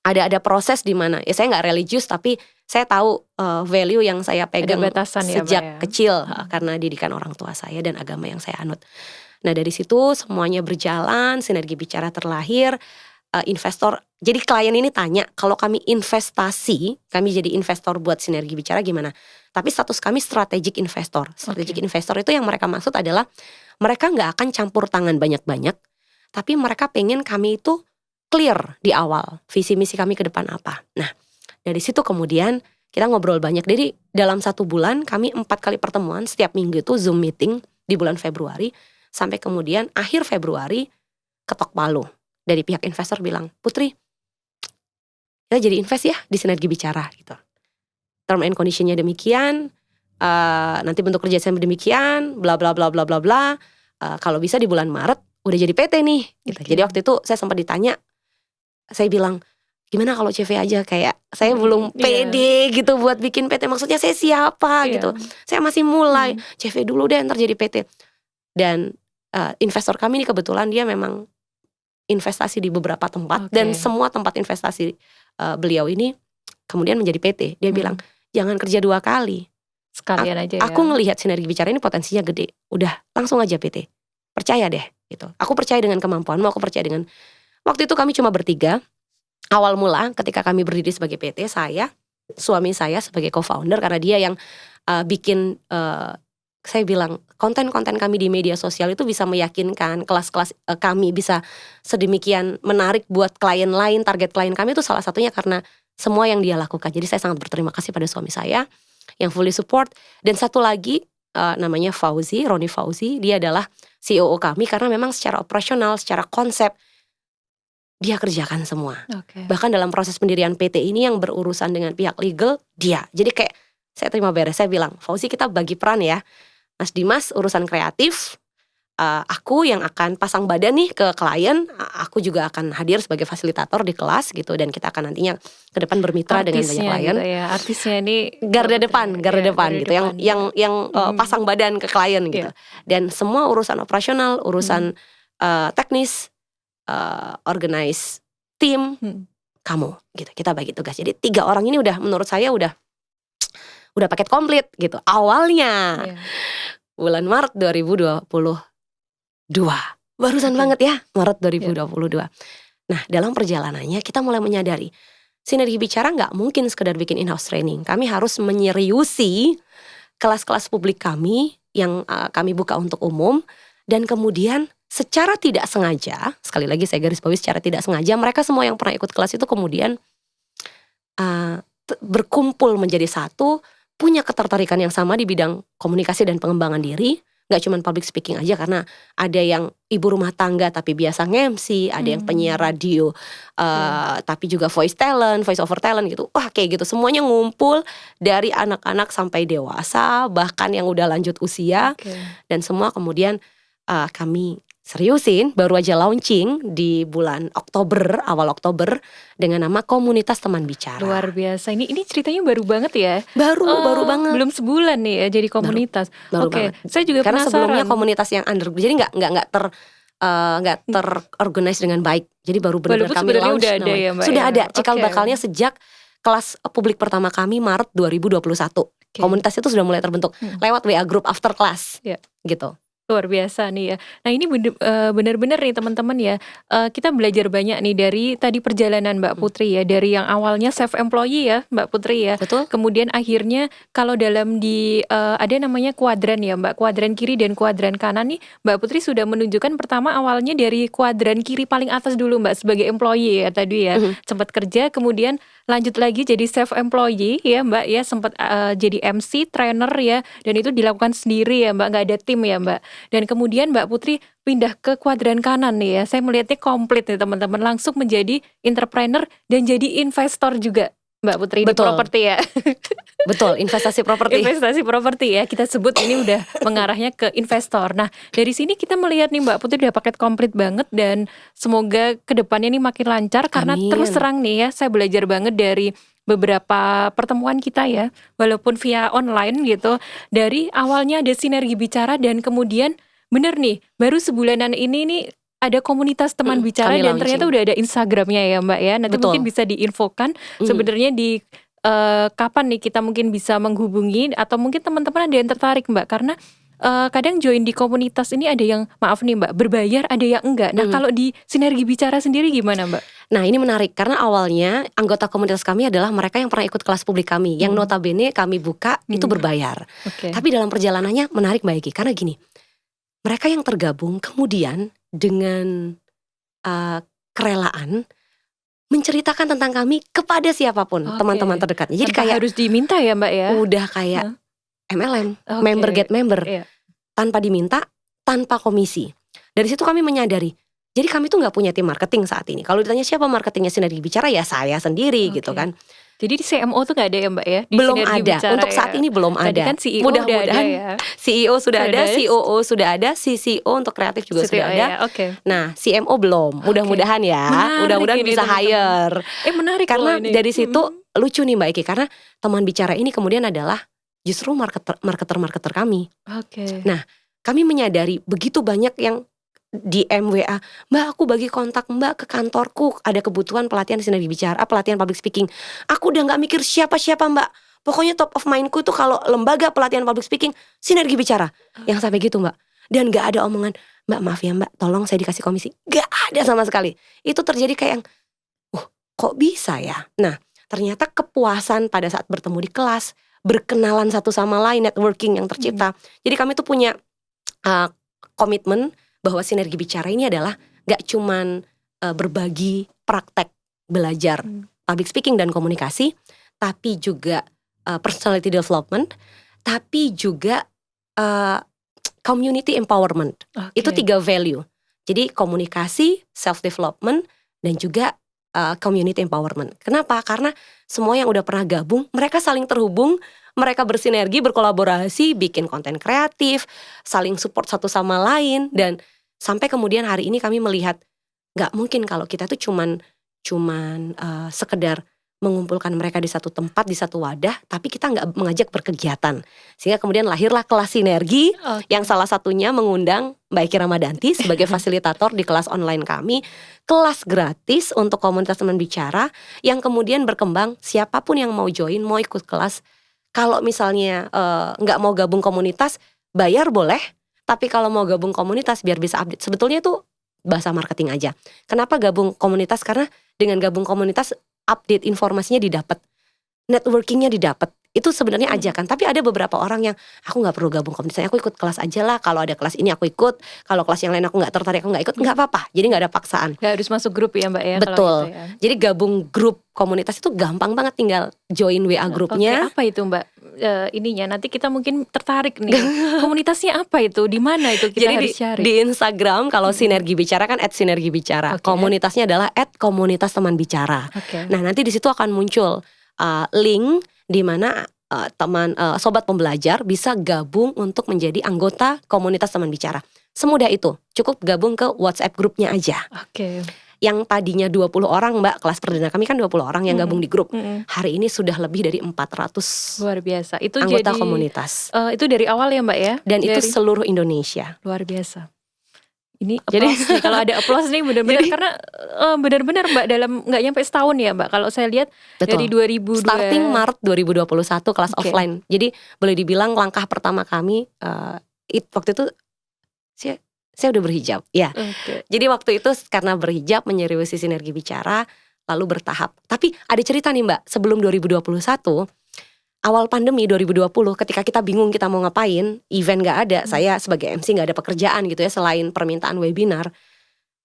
ada proses di mana ya saya nggak religius, tapi saya tahu value yang saya pegang batasan ya, Mbak, sejak ya? kecil karena didikan orang tua saya dan agama yang saya anut. Nah dari situ semuanya berjalan, sinergi bicara terlahir. Investor, jadi klien ini tanya, kalau kami investasi, kami jadi investor buat sinergi bicara gimana? Tapi status kami strategic investor. Strategic investor itu yang mereka maksud adalah mereka nggak akan campur tangan banyak-banyak, tapi mereka pengen kami itu clear di awal visi misi kami ke depan apa. Nah dari situ kemudian kita ngobrol banyak. Jadi dalam 1 bulan kami 4 kali pertemuan, setiap minggu itu Zoom meeting di bulan Februari, sampai kemudian akhir Februari ketok palu. Dari pihak investor bilang, Putri, kita jadi invest ya di sinergi bicara gitu. Term and conditionnya demikian, nanti bentuk kerjasama demikian, bla bla bla bla bla bla. Kalau bisa di bulan Maret udah jadi PT nih. Gitu. Oke. Jadi waktu itu saya sempat ditanya, saya bilang, gimana kalau CV aja, kayak saya belum pede gitu buat bikin PT. Maksudnya saya siapa gitu. Saya masih mulai, CV dulu deh ntar jadi PT. Dan investor kami ini kebetulan dia memang investasi di beberapa tempat, dan semua tempat investasi beliau ini kemudian menjadi PT. Dia bilang jangan kerja 2 kali. Sekalian aja ya. Aku ngelihat sinergi bicara ini potensinya gede. Udah langsung aja PT. Percaya deh gitu. Aku percaya dengan kemampuanmu, aku percaya dengan. Waktu itu kami cuma bertiga. Awal mula ketika kami berdiri sebagai PT, saya, suami saya sebagai co-founder, karena dia yang bikin saya bilang konten-konten kami di media sosial itu bisa meyakinkan, kelas-kelas kami bisa sedemikian menarik buat klien lain, target klien kami itu salah satunya karena semua yang dia lakukan. Jadi saya sangat berterima kasih pada suami saya yang fully support. Dan satu lagi namanya Fauzi, Roni Fauzi, dia adalah COO kami karena memang secara operasional, secara konsep dia kerjakan semua. Bahkan dalam proses pendirian PT ini yang berurusan dengan pihak legal, dia. Jadi kayak saya terima beres, saya bilang, Fauzi kita bagi peran ya. Mas Dimas urusan kreatif, aku yang akan pasang badan nih ke klien, aku juga akan hadir sebagai fasilitator di kelas gitu, dan kita akan nantinya ke depan bermitra dengan banyak klien. Gitu ya. Artisnya ini garda depan gitu, yang pasang badan ke klien gitu. Dan semua urusan operasional, urusan teknis, organize tim, kamu gitu. Kita bagi tugas. Jadi 3 orang ini udah menurut saya udah paket komplit gitu. Awalnya bulan Maret 2022. Barusan banget ya, Maret 2022. Nah, dalam perjalanannya kita mulai menyadari sinergi bicara nggak mungkin sekedar bikin in-house training. Kami harus menyeriusi kelas-kelas publik kami yang kami buka untuk umum, dan kemudian secara tidak sengaja, sekali lagi saya garis bawahi secara tidak sengaja, mereka semua yang pernah ikut kelas itu kemudian berkumpul menjadi satu, punya ketertarikan yang sama di bidang komunikasi dan pengembangan diri. Gak cuma public speaking aja, karena ada yang ibu rumah tangga tapi biasa nge-MC, ada yang penyiar radio tapi juga voice over talent gitu. Wah kayak gitu, semuanya ngumpul dari anak-anak sampai dewasa, bahkan yang udah lanjut usia. Dan semua kemudian kami seriusin, baru aja launching di bulan Oktober, awal Oktober, dengan nama Komunitas Teman Bicara. Luar biasa, ini ceritanya baru banget ya. Baru banget. Belum sebulan nih ya jadi komunitas. Baru banget. Saya juga karena penasaran. Sebelumnya komunitas yang jadi nggak terorganize dengan baik. Jadi baru benar kami launch. Sudah ada cikal bakalnya sejak kelas publik pertama kami Maret 2021. Komunitas itu sudah mulai terbentuk lewat WA group after class, gitu. Luar biasa nih ya. Nah ini benar-benar nih teman-teman ya, kita belajar banyak nih dari tadi perjalanan Mbak Putri ya, dari yang awalnya self employee ya Mbak Putri ya. Betul. Kemudian akhirnya kalau dalam ada namanya kuadran ya Mbak, kuadran kiri dan kuadran kanan nih, Mbak Putri sudah menunjukkan pertama awalnya dari kuadran kiri paling atas dulu Mbak sebagai employee ya tadi ya. Sempat kerja, kemudian lanjut lagi jadi self employee ya Mbak ya, sempat jadi MC, trainer ya, dan itu dilakukan sendiri ya Mbak, nggak ada tim ya Mbak. Dan kemudian Mbak Putri pindah ke kuadran kanan nih ya, saya melihatnya komplit nih teman-teman, langsung menjadi entrepreneur dan jadi investor juga Mbak Putri di Betul. properti ya. Betul, investasi properti. Investasi properti ya, kita sebut ini udah mengarahnya ke investor. Nah, dari sini kita melihat nih Mbak Putri udah paket komplit banget, dan semoga kedepannya ini makin lancar. Karena Amin. terus terang nih ya, saya belajar banget dari beberapa pertemuan kita ya, walaupun via online gitu. Dari awalnya ada sinergi bicara, dan kemudian bener nih, baru sebulanan ini nih ada komunitas teman bicara, kami dan launching. ternyata udah ada Instagramnya ya Mbak ya. Nanti Betul. mungkin bisa diinfokan sebenarnya di kapan nih kita mungkin bisa menghubungi, atau mungkin teman-teman ada yang tertarik Mbak, karena kadang join di komunitas ini ada yang maaf nih Mbak berbayar, ada yang enggak. Nah kalau di sinergi bicara sendiri gimana Mbak? Nah ini menarik karena awalnya anggota komunitas kami adalah mereka yang pernah ikut kelas publik kami, yang notabene kami buka itu berbayar. Oke. Tapi dalam perjalanannya menarik Mbak Eki, karena gini, mereka yang tergabung kemudian dengan kerelaan menceritakan tentang kami kepada siapapun, Oke. teman-teman terdekatnya. Jadi Tanpa kayak harus diminta ya Mbak ya? udah kayak MLM, Oke. member get member, Iya. tanpa diminta, tanpa komisi. Dari situ kami menyadari, jadi kami tuh nggak punya tim marketing saat ini. Kalau ditanya siapa marketingnya Sinergi Bicara, ya saya sendiri Oke. gitu kan. Jadi di CMO tuh nggak ada ya Mbak ya? Di Belum Sinergi ada, Bicara untuk saat ya? ini belum Tadi ada. kan CEO udah ada Mudah-mudahan ya? CEO sudah ada, Sudah. COO sudah ada, CCO untuk kreatif juga CTO sudah ada. ya? Oke. Nah CMO belum, mudah-mudahan ya, Menarik mudah-mudahan ini, bisa teman-teman. hire. Menarik Karena loh ini. dari situ lucu nih Mbak Eki, karena teman bicara ini kemudian adalah justru marketer kami. Oke. Nah, kami menyadari begitu banyak yang DM WA, Mbak aku bagi kontak Mbak ke kantorku, ada kebutuhan pelatihan sinergi bicara, pelatihan public speaking. Aku udah gak mikir siapa-siapa Mbak, pokoknya top of mindku tuh kalau lembaga pelatihan public speaking sinergi bicara. Yang sampai gitu Mbak. Dan gak ada omongan, Mbak maaf ya Mbak, tolong saya dikasih komisi. Gak ada sama sekali. Itu terjadi kayak yang, kok bisa ya. Nah ternyata kepuasan pada saat bertemu di kelas, berkenalan satu sama lain, networking yang tercipta. Jadi kami tuh punya komitmen bahwa sinergi bicara ini adalah gak cuman berbagi praktek belajar public speaking dan komunikasi, tapi juga personality development, tapi juga community empowerment. Oke. Itu 3 value. Jadi komunikasi, self development, dan juga community empowerment. Kenapa? Karena semua yang udah pernah gabung, mereka saling terhubung, mereka bersinergi, berkolaborasi, bikin konten kreatif, saling support satu sama lain, dan sampai kemudian hari ini kami melihat gak mungkin kalau kita tuh cuman sekedar mengumpulkan mereka di satu tempat, di satu wadah, tapi kita gak mengajak berkegiatan. Sehingga kemudian lahirlah kelas sinergi, yang salah satunya mengundang Mbak Eki Ramadanti sebagai fasilitator di kelas online kami. Kelas gratis untuk komunitas teman bicara, yang kemudian berkembang, siapapun yang mau join, mau ikut kelas. Kalau misalnya gak mau gabung komunitas, bayar boleh. Tapi kalau mau gabung komunitas biar bisa update, sebetulnya itu bahasa marketing aja. Kenapa gabung komunitas? Karena dengan gabung komunitas update informasinya didapat, networkingnya didapat. Itu sebenarnya ajakan. Tapi ada beberapa orang yang aku nggak perlu gabung komunitas, aku ikut kelas aja lah. Kalau ada kelas ini aku ikut, kalau kelas yang lain aku nggak tertarik, aku nggak ikut, nggak apa-apa. Jadi nggak ada paksaan. Gak harus masuk grup ya Mbak ya? Betul. Kalau gitu ya. Jadi gabung grup komunitas itu gampang banget, tinggal join WA grupnya. Oke, apa itu Mbak? Ininya nanti kita mungkin tertarik nih. Komunitasnya apa itu? Di mana itu kita Jadi harus cari? di Instagram kalau sinergi bicara kan @sinergibicara. Oke. Komunitasnya adalah @komunitas teman bicara. Oke. Nah nanti di situ akan muncul link di mana teman sobat pembelajar bisa gabung untuk menjadi anggota komunitas teman bicara. Semudah itu, cukup gabung ke WhatsApp grupnya aja. Oke. Yang tadinya 20 orang Mbak, kelas perdana kami kan 20 orang yang gabung di grup. Hari ini sudah lebih dari 400 Luar biasa. Itu anggota jadi komunitas. itu dari awal ya Mbak ya? Dan itu Dari- seluruh Indonesia. luar biasa. Ini Jadi- applause nih, kalau ada applause nih benar-benar, karena benar-benar Mbak dalam nggak nyampe setahun ya Mbak. Kalau saya lihat Betul. dari 2002 Starting Maret 2021 kelas Oke. offline. Jadi boleh dibilang langkah pertama kami waktu itu saya udah berhijab. Ya. Oke. Jadi waktu itu karena berhijab menyeriusi sinergi bicara, lalu bertahap. Tapi ada cerita nih Mbak, sebelum 2021, awal pandemi 2020, ketika kita bingung kita mau ngapain, event gak ada, saya sebagai MC gak ada pekerjaan gitu ya, selain permintaan webinar.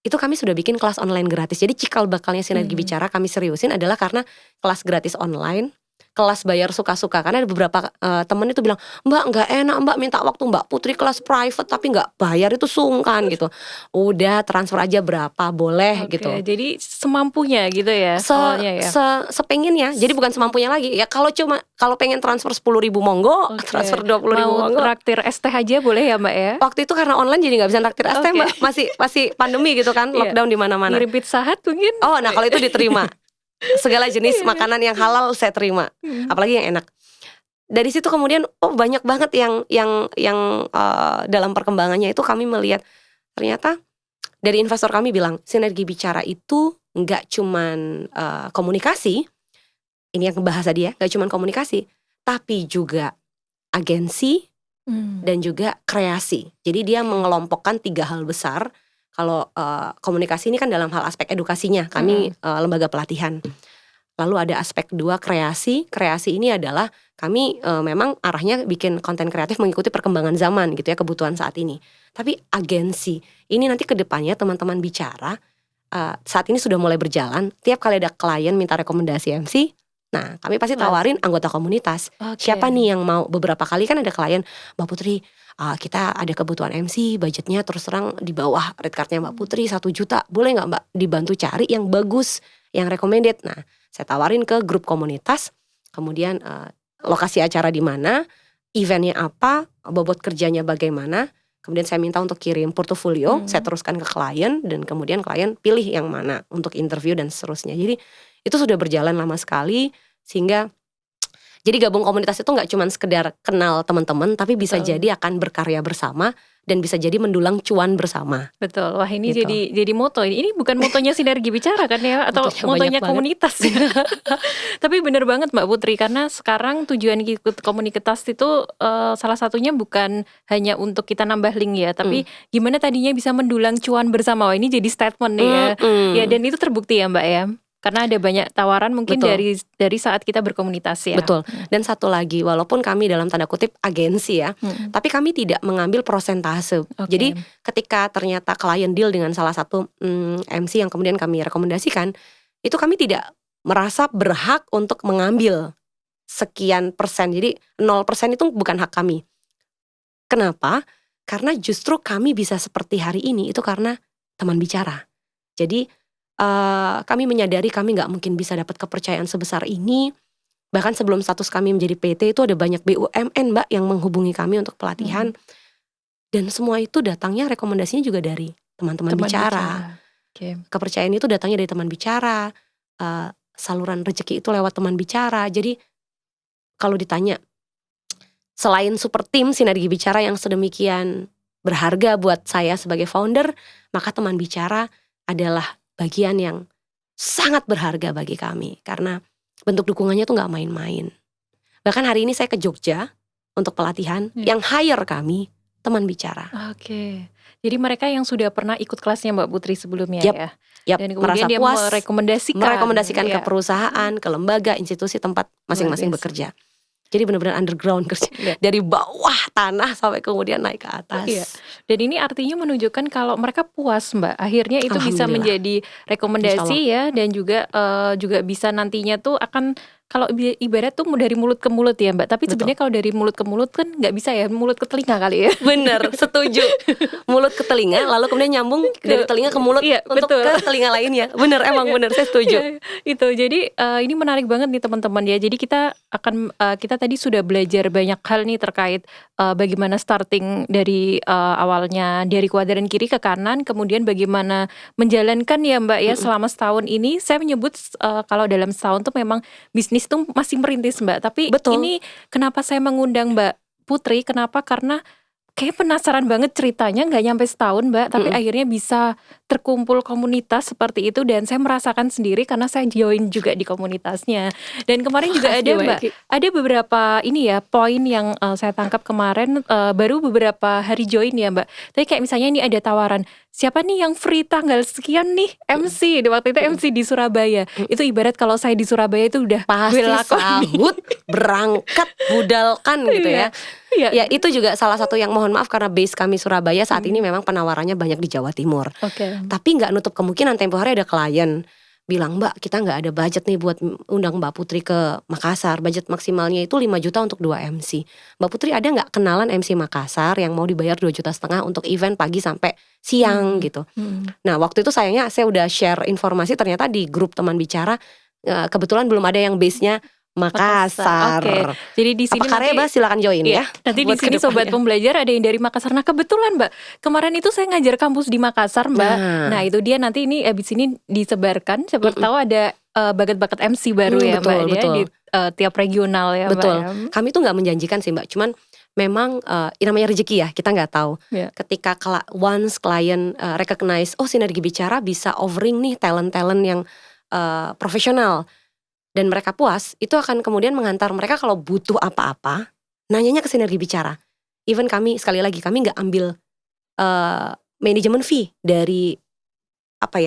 itu kami sudah bikin kelas online gratis. Jadi cikal bakalnya Sinergi Bicara kami seriusin adalah karena kelas gratis online, kelas bayar suka-suka. Karena ada beberapa temen itu bilang, Mbak nggak enak Mbak minta waktu Mbak Putri kelas private tapi nggak bayar itu sungkan gitu. Udah transfer aja berapa boleh gitu. Jadi semampunya gitu ya awalnya ya. Sepengennya. Jadi bukan semampunya lagi. Ya kalau pengen transfer 10.000 monggo, transfer 20.000 Mau monggo. traktir es teh aja boleh ya Mbak ya. Waktu itu karena online jadi nggak bisa traktir es teh Mbak. Masih pandemi gitu kan, lockdown di mana-mana. Ngirim Pizza Hut mungkin. Oh, nah kalau itu diterima. Segala jenis makanan yang halal saya terima, apalagi yang enak. Dari situ kemudian banyak banget yang dalam perkembangannya itu kami melihat ternyata dari investor kami bilang Sinergi Bicara itu nggak cuman komunikasi, ini yang bahasa dia nggak cuman komunikasi, tapi juga agensi dan juga kreasi. Jadi dia mengelompokkan 3 hal besar. Kalau komunikasi ini kan dalam hal aspek edukasinya, kami lembaga pelatihan. Lalu ada aspek 2 kreasi. Kreasi ini adalah kami memang arahnya bikin konten kreatif mengikuti perkembangan zaman gitu ya, kebutuhan saat ini. Tapi agensi, ini nanti ke depannya teman-teman bicara, saat ini sudah mulai berjalan. Tiap kali ada klien minta rekomendasi MC, nah kami pasti tawarin anggota komunitas. Siapa nih yang mau? Beberapa kali kan ada klien, Mbak Putri kita ada kebutuhan MC, budgetnya terus terang di bawah rate cardnya Mbak Putri 1 juta, boleh gak Mbak dibantu cari yang bagus, yang recommended. Nah saya tawarin ke grup komunitas, kemudian lokasi acara di mana, eventnya apa, bobot kerjanya bagaimana. Kemudian saya minta untuk kirim portofolio, saya teruskan ke klien, dan kemudian klien pilih yang mana untuk interview dan seterusnya. Jadi itu sudah berjalan lama sekali, sehingga jadi gabung komunitas itu gak cuma sekedar kenal teman-teman, tapi bisa jadi akan berkarya bersama dan bisa jadi mendulang cuan bersama. Betul. Wah ini gitu. jadi moto. Ini bukan motonya Sinergi Bicara kan ya, atau motonya komunitas. Tapi bener banget Mbak Putri, karena sekarang tujuan ikut komunitas itu salah satunya bukan hanya untuk kita nambah link ya, tapi gimana tadinya bisa mendulang cuan bersama. Wah ini jadi statement nih ya. Ya dan itu terbukti ya Mbak ya. Karena ada banyak tawaran mungkin dari saat kita berkomunitas ya. Betul. Dan satu lagi, walaupun kami dalam tanda kutip agensi ya, tapi kami tidak mengambil persentase. Jadi ketika ternyata klien deal dengan salah satu MC yang kemudian kami rekomendasikan, itu kami tidak merasa berhak untuk mengambil sekian persen. Jadi 0% itu bukan hak kami. Kenapa? Karena justru kami bisa seperti hari ini itu karena teman bicara. Jadi kami menyadari kami gak mungkin bisa dapat kepercayaan sebesar ini. Bahkan sebelum status kami menjadi PT itu ada banyak BUMN Mbak yang menghubungi kami untuk pelatihan. Dan semua itu datangnya rekomendasinya juga dari teman-teman bicara. Kepercayaan itu datangnya dari teman bicara. Saluran rezeki itu lewat teman bicara. Jadi kalau ditanya, selain super team Sinergi Bicara yang sedemikian berharga buat saya sebagai founder, maka teman bicara adalah bagian yang sangat berharga bagi kami. Karena bentuk dukungannya tuh gak main-main. Bahkan hari ini saya ke Jogja untuk pelatihan, yang hire kami teman bicara. Jadi mereka yang sudah pernah ikut kelasnya Mbak Putri sebelumnya ya. Dan kemudian merasa dia puas, merekomendasikan ke perusahaan, ke lembaga, institusi tempat masing-masing bekerja. Jadi benar-benar underground kerja, dari bawah tanah sampai kemudian naik ke atas. Dan ini artinya menunjukkan kalau mereka puas Mbak. Akhirnya itu bisa menjadi rekomendasi ya, dan juga bisa nantinya tuh akan, kalau ibarat tuh dari mulut ke mulut ya Mbak. Tapi sebenarnya kalau dari mulut ke mulut kan nggak bisa ya, mulut ke telinga kali ya. Bener, setuju. Mulut ke telinga, lalu kemudian nyambung dari telinga ke mulut untuk ke telinga lainnya. Bener, emang bener, saya setuju. Itu jadi ini menarik banget nih teman-teman ya. Jadi kita tadi sudah belajar banyak hal nih terkait bagaimana starting dari awalnya dari kuadran kiri ke kanan, kemudian bagaimana menjalankan ya Mbak ya selama setahun ini. Saya menyebut kalau dalam setahun tuh memang bisnis itu masih merintis Mbak. Tapi ini kenapa saya mengundang Mbak Putri, kenapa? Karena kayak penasaran banget ceritanya, gak nyampe setahun Mbak, tapi akhirnya bisa terkumpul komunitas seperti itu. Dan saya merasakan sendiri karena saya join juga di komunitasnya. Dan kemarin juga ada Mbak, ada beberapa ini ya poin yang saya tangkap kemarin, baru beberapa hari join ya Mbak. Tapi kayak misalnya ini ada tawaran, siapa nih yang free tanggal sekian nih MC. Waktu itu MC di Surabaya. Itu ibarat kalau saya di Surabaya itu udah pasti sahut, berangkat, budalkan gitu ya. Iya. Ya itu juga salah satu yang mohon maaf karena base kami Surabaya saat ini memang penawarannya banyak di Jawa Timur. Oke. Tapi nggak nutup kemungkinan tempo hari ada klien bilang, Mbak kita nggak ada budget nih buat undang Mbak Putri ke Makassar. Budget maksimalnya itu 5 juta untuk 2 MC. Mbak Putri ada nggak kenalan MC Makassar yang mau dibayar 2,5 juta untuk event pagi sampai siang gitu. Nah waktu itu sayangnya saya udah share informasi ternyata di grup teman bicara kebetulan belum ada yang base-nya Makassar. Oke. Jadi di sini Apa karya silakan join iya, ya. nanti di buat sini sobat kedepannya. pembelajar ada yang dari Makassar. Nah kebetulan Mbak, kemarin itu saya ngajar kampus di Makassar Mbak. Nah itu dia nanti ini abis ini disebarkan. Siapa tahu ada bakat-bakat MC baru ya betul, Mbak dia betul. di tiap regional ya Betul. Mbak. Kami tuh nggak menjanjikan sih Mbak. Cuman memang namanya rezeki ya, kita nggak tahu. Iya. Ketika once klien recognize, oh Sinergi Bicara bisa offering nih talent-talent yang profesional dan mereka puas, itu akan kemudian mengantar mereka kalau butuh apa-apa, nanyanya ke Sinergi Bicara. Even kami sekali lagi kami nggak ambil manajemen fee dari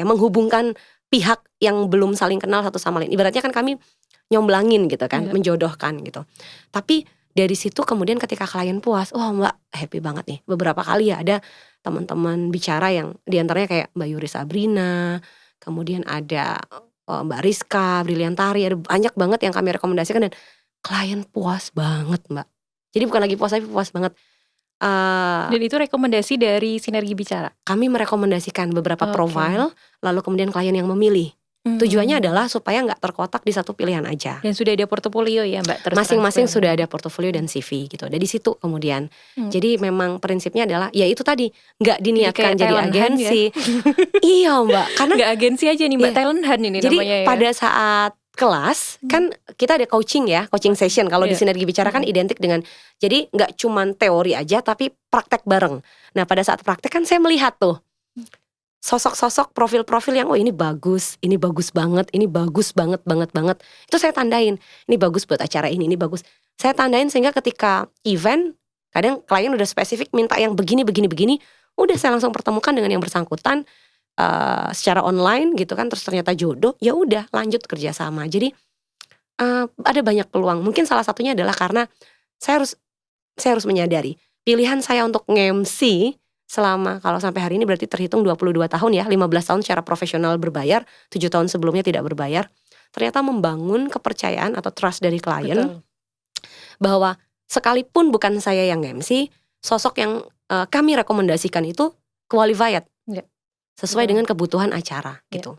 menghubungkan pihak yang belum saling kenal satu sama lain. Ibaratnya kan kami nyomblangin gitu kan, menjodohkan gitu. Tapi dari situ kemudian ketika klien puas, oh Mbak happy banget nih. Beberapa kali ya ada teman-teman bicara yang diantaranya kayak Mbak Yuri Sabrina, kemudian ada Mbak Rizka, Briliantari, ada banyak banget yang kami rekomendasikan dan klien puas banget Mbak. Jadi bukan lagi puas tapi puas banget. Dan itu rekomendasi dari Sinergi Bicara. Kami merekomendasikan beberapa profile, lalu kemudian klien yang memilih. Tujuannya adalah supaya nggak terkotak di satu pilihan aja. Dan sudah ada portofolio ya Mbak. Masing-masing sudah ada portofolio dan CV gitu. Dari situ kemudian. Jadi memang prinsipnya adalah ya itu tadi nggak diniatkan jadi agensi. Iya Mbak. Karena nggak agensi aja nih Mbak, talent hunt ini jadi namanya ya. pada saat kelas kan kita ada coaching ya, coaching session. Kalau di Sinergi Bicara kan identik dengan jadi nggak cuman teori aja tapi praktek bareng. Nah pada saat praktek kan saya melihat tuh sosok-sosok profil-profil yang ini bagus banget, ini bagus banget. Itu saya tandain, ini bagus buat acara ini bagus. Saya tandain sehingga ketika event, kadang klien udah spesifik minta yang begini, udah saya langsung pertemukan dengan yang bersangkutan secara online gitu kan, terus ternyata jodoh, ya udah lanjut kerjasama. Jadi ada banyak peluang. Mungkin salah satunya adalah karena saya harus menyadari pilihan saya untuk nge-MC selama kalau sampai hari ini berarti terhitung 22 tahun ya, 15 tahun secara profesional berbayar, 7 tahun sebelumnya tidak berbayar. Ternyata membangun kepercayaan atau trust dari klien. Betul. Bahwa sekalipun bukan saya yang MC, sosok yang kami rekomendasikan itu qualified. Sesuai dengan kebutuhan acara gitu.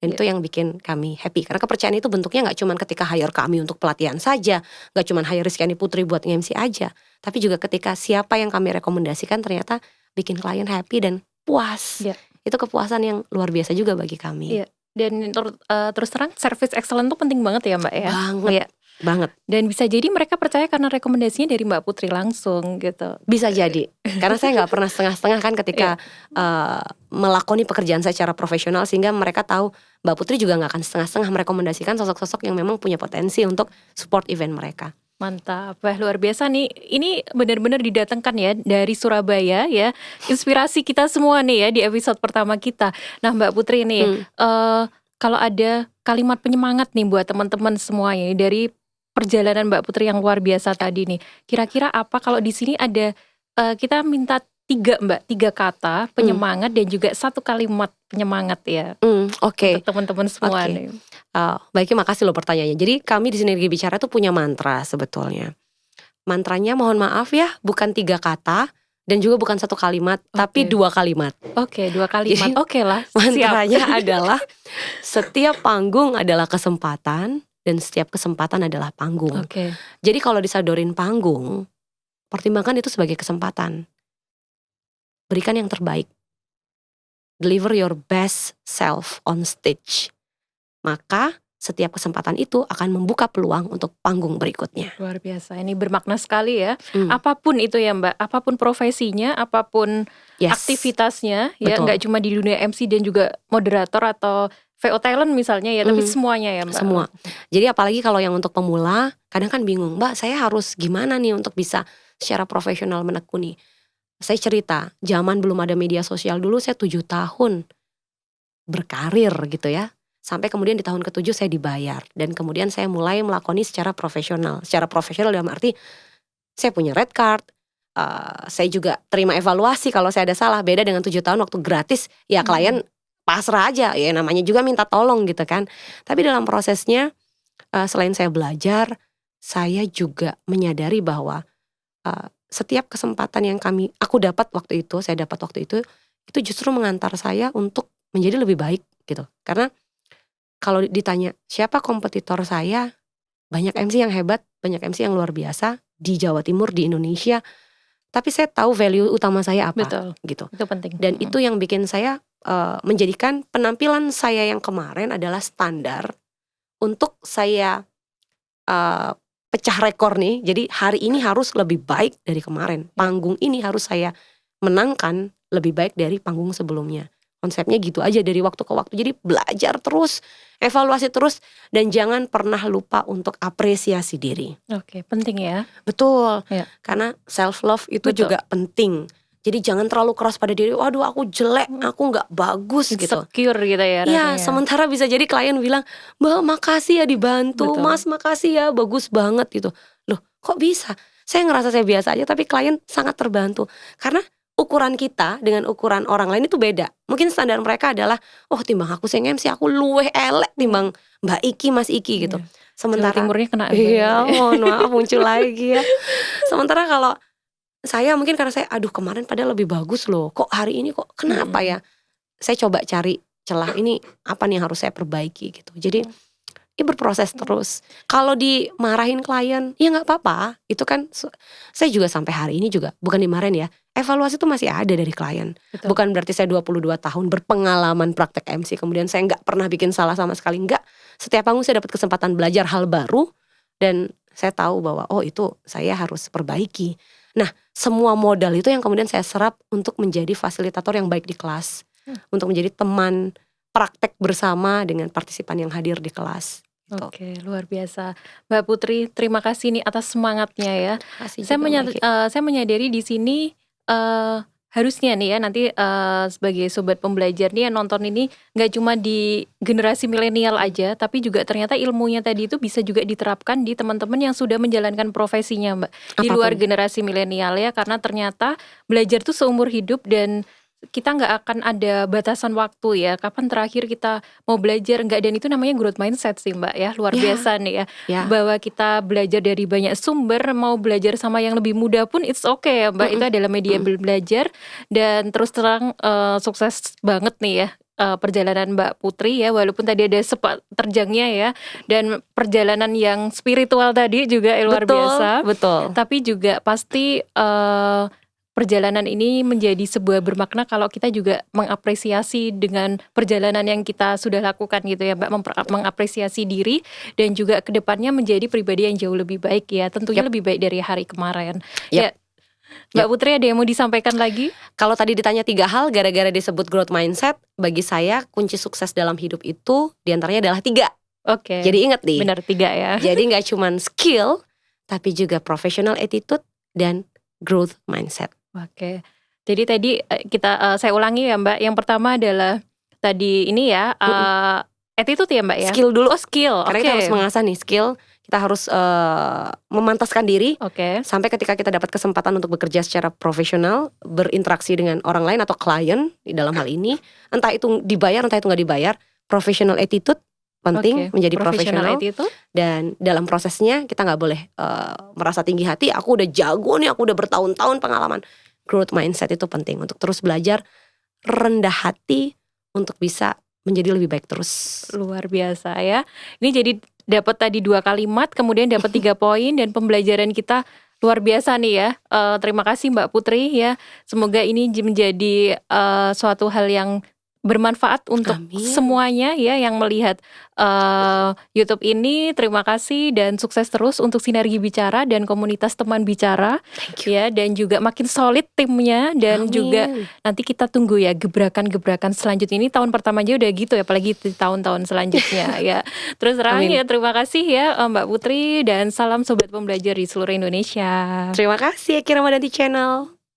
Dan itu yang bikin kami happy. Karena kepercayaan itu bentuknya gak cuma ketika hire kami untuk pelatihan saja, gak cuma hire Rizkyani Putri buat nge-MC aja, tapi juga ketika siapa yang kami rekomendasikan ternyata bikin klien happy dan puas. Itu kepuasan yang luar biasa juga bagi kami. Dan terus terang service excellent itu penting banget ya Mbak ya. Banget. Dan bisa jadi mereka percaya karena rekomendasinya dari Mbak Putri langsung gitu. Bisa jadi. Karena saya gak pernah setengah-setengah kan ketika melakoni pekerjaan saya secara profesional, sehingga mereka tahu Mbak Putri juga gak akan setengah-setengah merekomendasikan sosok-sosok yang memang punya potensi untuk support event mereka. Mantap, wah luar biasa nih. Ini benar-benar didatangkan ya dari Surabaya ya. Inspirasi kita semua nih ya di episode pertama kita. Nah Mbak Putri nih, kalau ada kalimat penyemangat nih buat teman-teman semuanya dari perjalanan Mbak Putri yang luar biasa tadi nih. Kira-kira apa kalau di sini ada kita minta 3 kata penyemangat dan juga 1 kalimat penyemangat ya. Oke. Untuk teman-teman semua nih. Baiknya makasih loh pertanyaannya. Jadi kami di Sinergi Bicara tuh punya mantra sebetulnya. Mantranya mohon maaf ya, bukan 3 kata dan juga bukan 1 kalimat, tapi 2 kalimat. Oke, 2 kalimat. Oke lah. Mantranya adalah setiap panggung adalah kesempatan dan setiap kesempatan adalah panggung. Jadi kalau disodorin panggung, pertimbangkan itu sebagai kesempatan. Berikan yang terbaik. Deliver your best self on stage. Maka setiap kesempatan itu akan membuka peluang untuk panggung berikutnya. Luar biasa, ini bermakna sekali ya. Apapun itu ya Mbak, apapun profesinya, apapun aktivitasnya, ya nggak cuma di dunia MC dan juga moderator atau VO talent misalnya ya, tapi semuanya ya Mbak. Semua. Jadi apalagi kalau yang untuk pemula, kadang kan bingung, Mbak saya harus gimana nih untuk bisa secara profesional menekuni. Saya cerita, zaman belum ada media sosial dulu saya 7 tahun berkarir gitu ya. Sampai kemudian di tahun ke-7 saya dibayar. Dan kemudian saya mulai melakoni secara profesional. Secara profesional dalam arti saya punya red card. Saya juga terima evaluasi kalau saya ada salah. Beda dengan 7 tahun waktu gratis, ya klien pasrah aja, ya namanya juga minta tolong gitu kan. Tapi dalam prosesnya selain saya belajar, saya juga menyadari bahwa setiap kesempatan yang aku dapat waktu itu, saya dapat waktu itu justru mengantar saya untuk menjadi lebih baik gitu. Karena kalau ditanya siapa kompetitor saya, banyak MC yang hebat, banyak MC yang luar biasa di Jawa Timur, di Indonesia. Tapi saya tahu value utama saya apa. Betul, gitu. itu penting. Dan itu yang bikin saya menjadikan penampilan saya yang kemarin adalah standar untuk saya pecah rekor nih. Jadi hari ini harus lebih baik dari kemarin. Panggung ini harus saya menangkan lebih baik dari panggung sebelumnya. Konsepnya gitu aja dari waktu ke waktu. Jadi belajar terus, evaluasi terus, dan jangan pernah lupa untuk apresiasi diri. Oke, penting ya. Betul, Ya. karena self love itu Betul. juga penting. Jadi jangan terlalu keras pada diri. Waduh, aku jelek, aku nggak bagus gitu. Insecure gitu ya Ya, rasanya. sementara bisa jadi klien bilang, Mbak makasih ya dibantu, Betul. Mas makasih ya bagus banget gitu. Loh kok bisa? Saya ngerasa saya biasa aja tapi klien sangat terbantu. Karena ukuran kita dengan ukuran orang lain itu beda. Mungkin standar mereka adalah, oh timbang aku sing MC aku luweh elek timbang Mbak Iki, Mas Iki gitu. Iya. Jawa Sementara Timurnya kena. iya, mohon maaf muncul lagi ya. Sementara kalau saya mungkin karena saya aduh kemarin padahal lebih bagus loh. Kok hari ini kok kenapa ya? Saya coba cari celah ini apa nih yang harus saya perbaiki gitu. Jadi ya berproses terus. Kalau dimarahin klien, ya nggak apa-apa. Itu kan saya juga sampai hari ini juga bukan dimarahin ya. Evaluasi itu masih ada dari klien. Betul. Bukan berarti saya 22 tahun berpengalaman praktek MC kemudian saya nggak pernah bikin salah sama sekali. Enggak. Setiap panggung saya dapat kesempatan belajar hal baru dan saya tahu bahwa oh itu saya harus perbaiki. Nah, semua modal itu yang kemudian saya serap untuk menjadi fasilitator yang baik di kelas. Untuk menjadi teman praktek bersama dengan partisipan yang hadir di kelas. Gitu. Oke, luar biasa. Mbak Putri, terima kasih nih atas semangatnya ya. Kasih Saya, juga, Mbak Iki. saya menyadari di sini harusnya nih ya nanti sebagai sobat pembelajar nih yang nonton ini nggak cuma di generasi milenial aja, tapi juga ternyata ilmunya tadi itu bisa juga diterapkan di teman-teman yang sudah menjalankan profesinya, Mbak. Di luar Apapun. generasi milenial ya, karena ternyata belajar tuh seumur hidup dan kita nggak akan ada batasan waktu ya. Kapan terakhir kita mau belajar enggak, dan itu namanya growth mindset sih Mbak ya. Luar Ya. biasa nih ya. Ya. Bahwa kita belajar dari banyak sumber, mau belajar sama yang lebih muda pun it's okay ya Mbak. Itu adalah media belajar. Dan terus terang sukses banget nih ya perjalanan Mbak Putri ya, walaupun tadi ada sepak terjangnya ya, dan perjalanan yang spiritual tadi juga luar biasa. Betul. Tapi juga pasti perjalanan ini menjadi sebuah bermakna kalau kita juga mengapresiasi dengan perjalanan yang kita sudah lakukan gitu ya Mbak, mengapresiasi diri dan juga kedepannya menjadi pribadi yang jauh lebih baik ya, tentunya lebih baik dari hari kemarin. Ya, Mbak Putri ada yang mau disampaikan lagi? Kalau tadi ditanya 3 hal gara-gara disebut growth mindset, bagi saya kunci sukses dalam hidup itu diantaranya adalah 3. Oke. Jadi ingat nih. Benar 3 ya. Jadi gak cuman skill, tapi juga professional attitude dan growth mindset. Oke. Jadi tadi saya ulangi ya Mbak. Yang pertama adalah tadi ini ya attitude ya Mbak ya. Skill dulu. Oh skill. Karena kita harus mengasah nih skill. Kita harus memantaskan diri. Oke. Sampai ketika kita dapat kesempatan untuk bekerja secara profesional, berinteraksi dengan orang lain atau klien di dalam hal ini, entah itu dibayar entah itu nggak dibayar, professional attitude penting. Menjadi profesional. Attitude. Dan dalam prosesnya kita nggak boleh merasa tinggi hati. Aku udah jago nih, aku udah bertahun-tahun pengalaman. Growth mindset itu penting untuk terus belajar, rendah hati untuk bisa menjadi lebih baik terus. Luar biasa ya. Ini jadi dapat tadi 2 kalimat, kemudian dapat 3 poin, dan pembelajaran kita luar biasa nih ya. Terima kasih Mbak Putri ya. Semoga ini menjadi suatu hal yang bermanfaat untuk semuanya ya yang melihat YouTube ini. Terima kasih dan sukses terus untuk Sinergi Bicara dan komunitas teman bicara ya, dan juga makin solid timnya, dan juga nanti kita tunggu ya gebrakan-gebrakan selanjutnya. Ini tahun pertama aja udah gitu ya, apalagi di tahun-tahun selanjutnya ya. Terus terang ya, terima kasih ya Mbak Putri, dan salam sobat pembelajar di seluruh Indonesia. Terima kasih Eki Ramadhanti Channel.